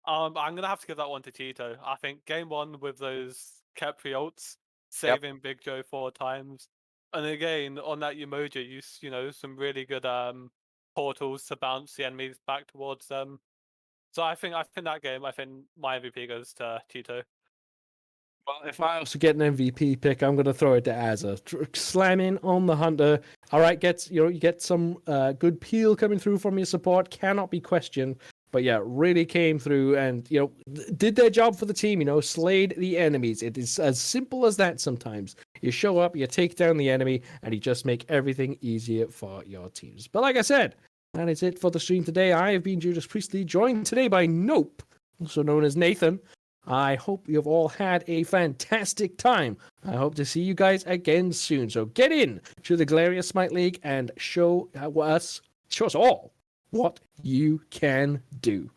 I'm going to have to give that one to Cheeto. I think game 1 with those Khepri ults, saving Big Joe 4 times. And again, on that emoji, use some really good portals to bounce the enemies back towards them. So I think that game, my MVP goes to Cheeto. Well, if I also get an MVP pick, I'm going to throw it to Azza. Slam in on the Hunter. All right, you get some good peel coming through from your support. Cannot be questioned. But yeah, really came through and, did their job for the team, slayed the enemies. It is as simple as that sometimes. You show up, you take down the enemy, and you just make everything easier for your teams. But like I said, that is it for the stream today. I have been Judas Priestley, joined today by Nope, also known as Nathan. I hope you've all had a fantastic time. I hope to see you guys again soon. So get in to the Glorious Smite League and show us all what you can do.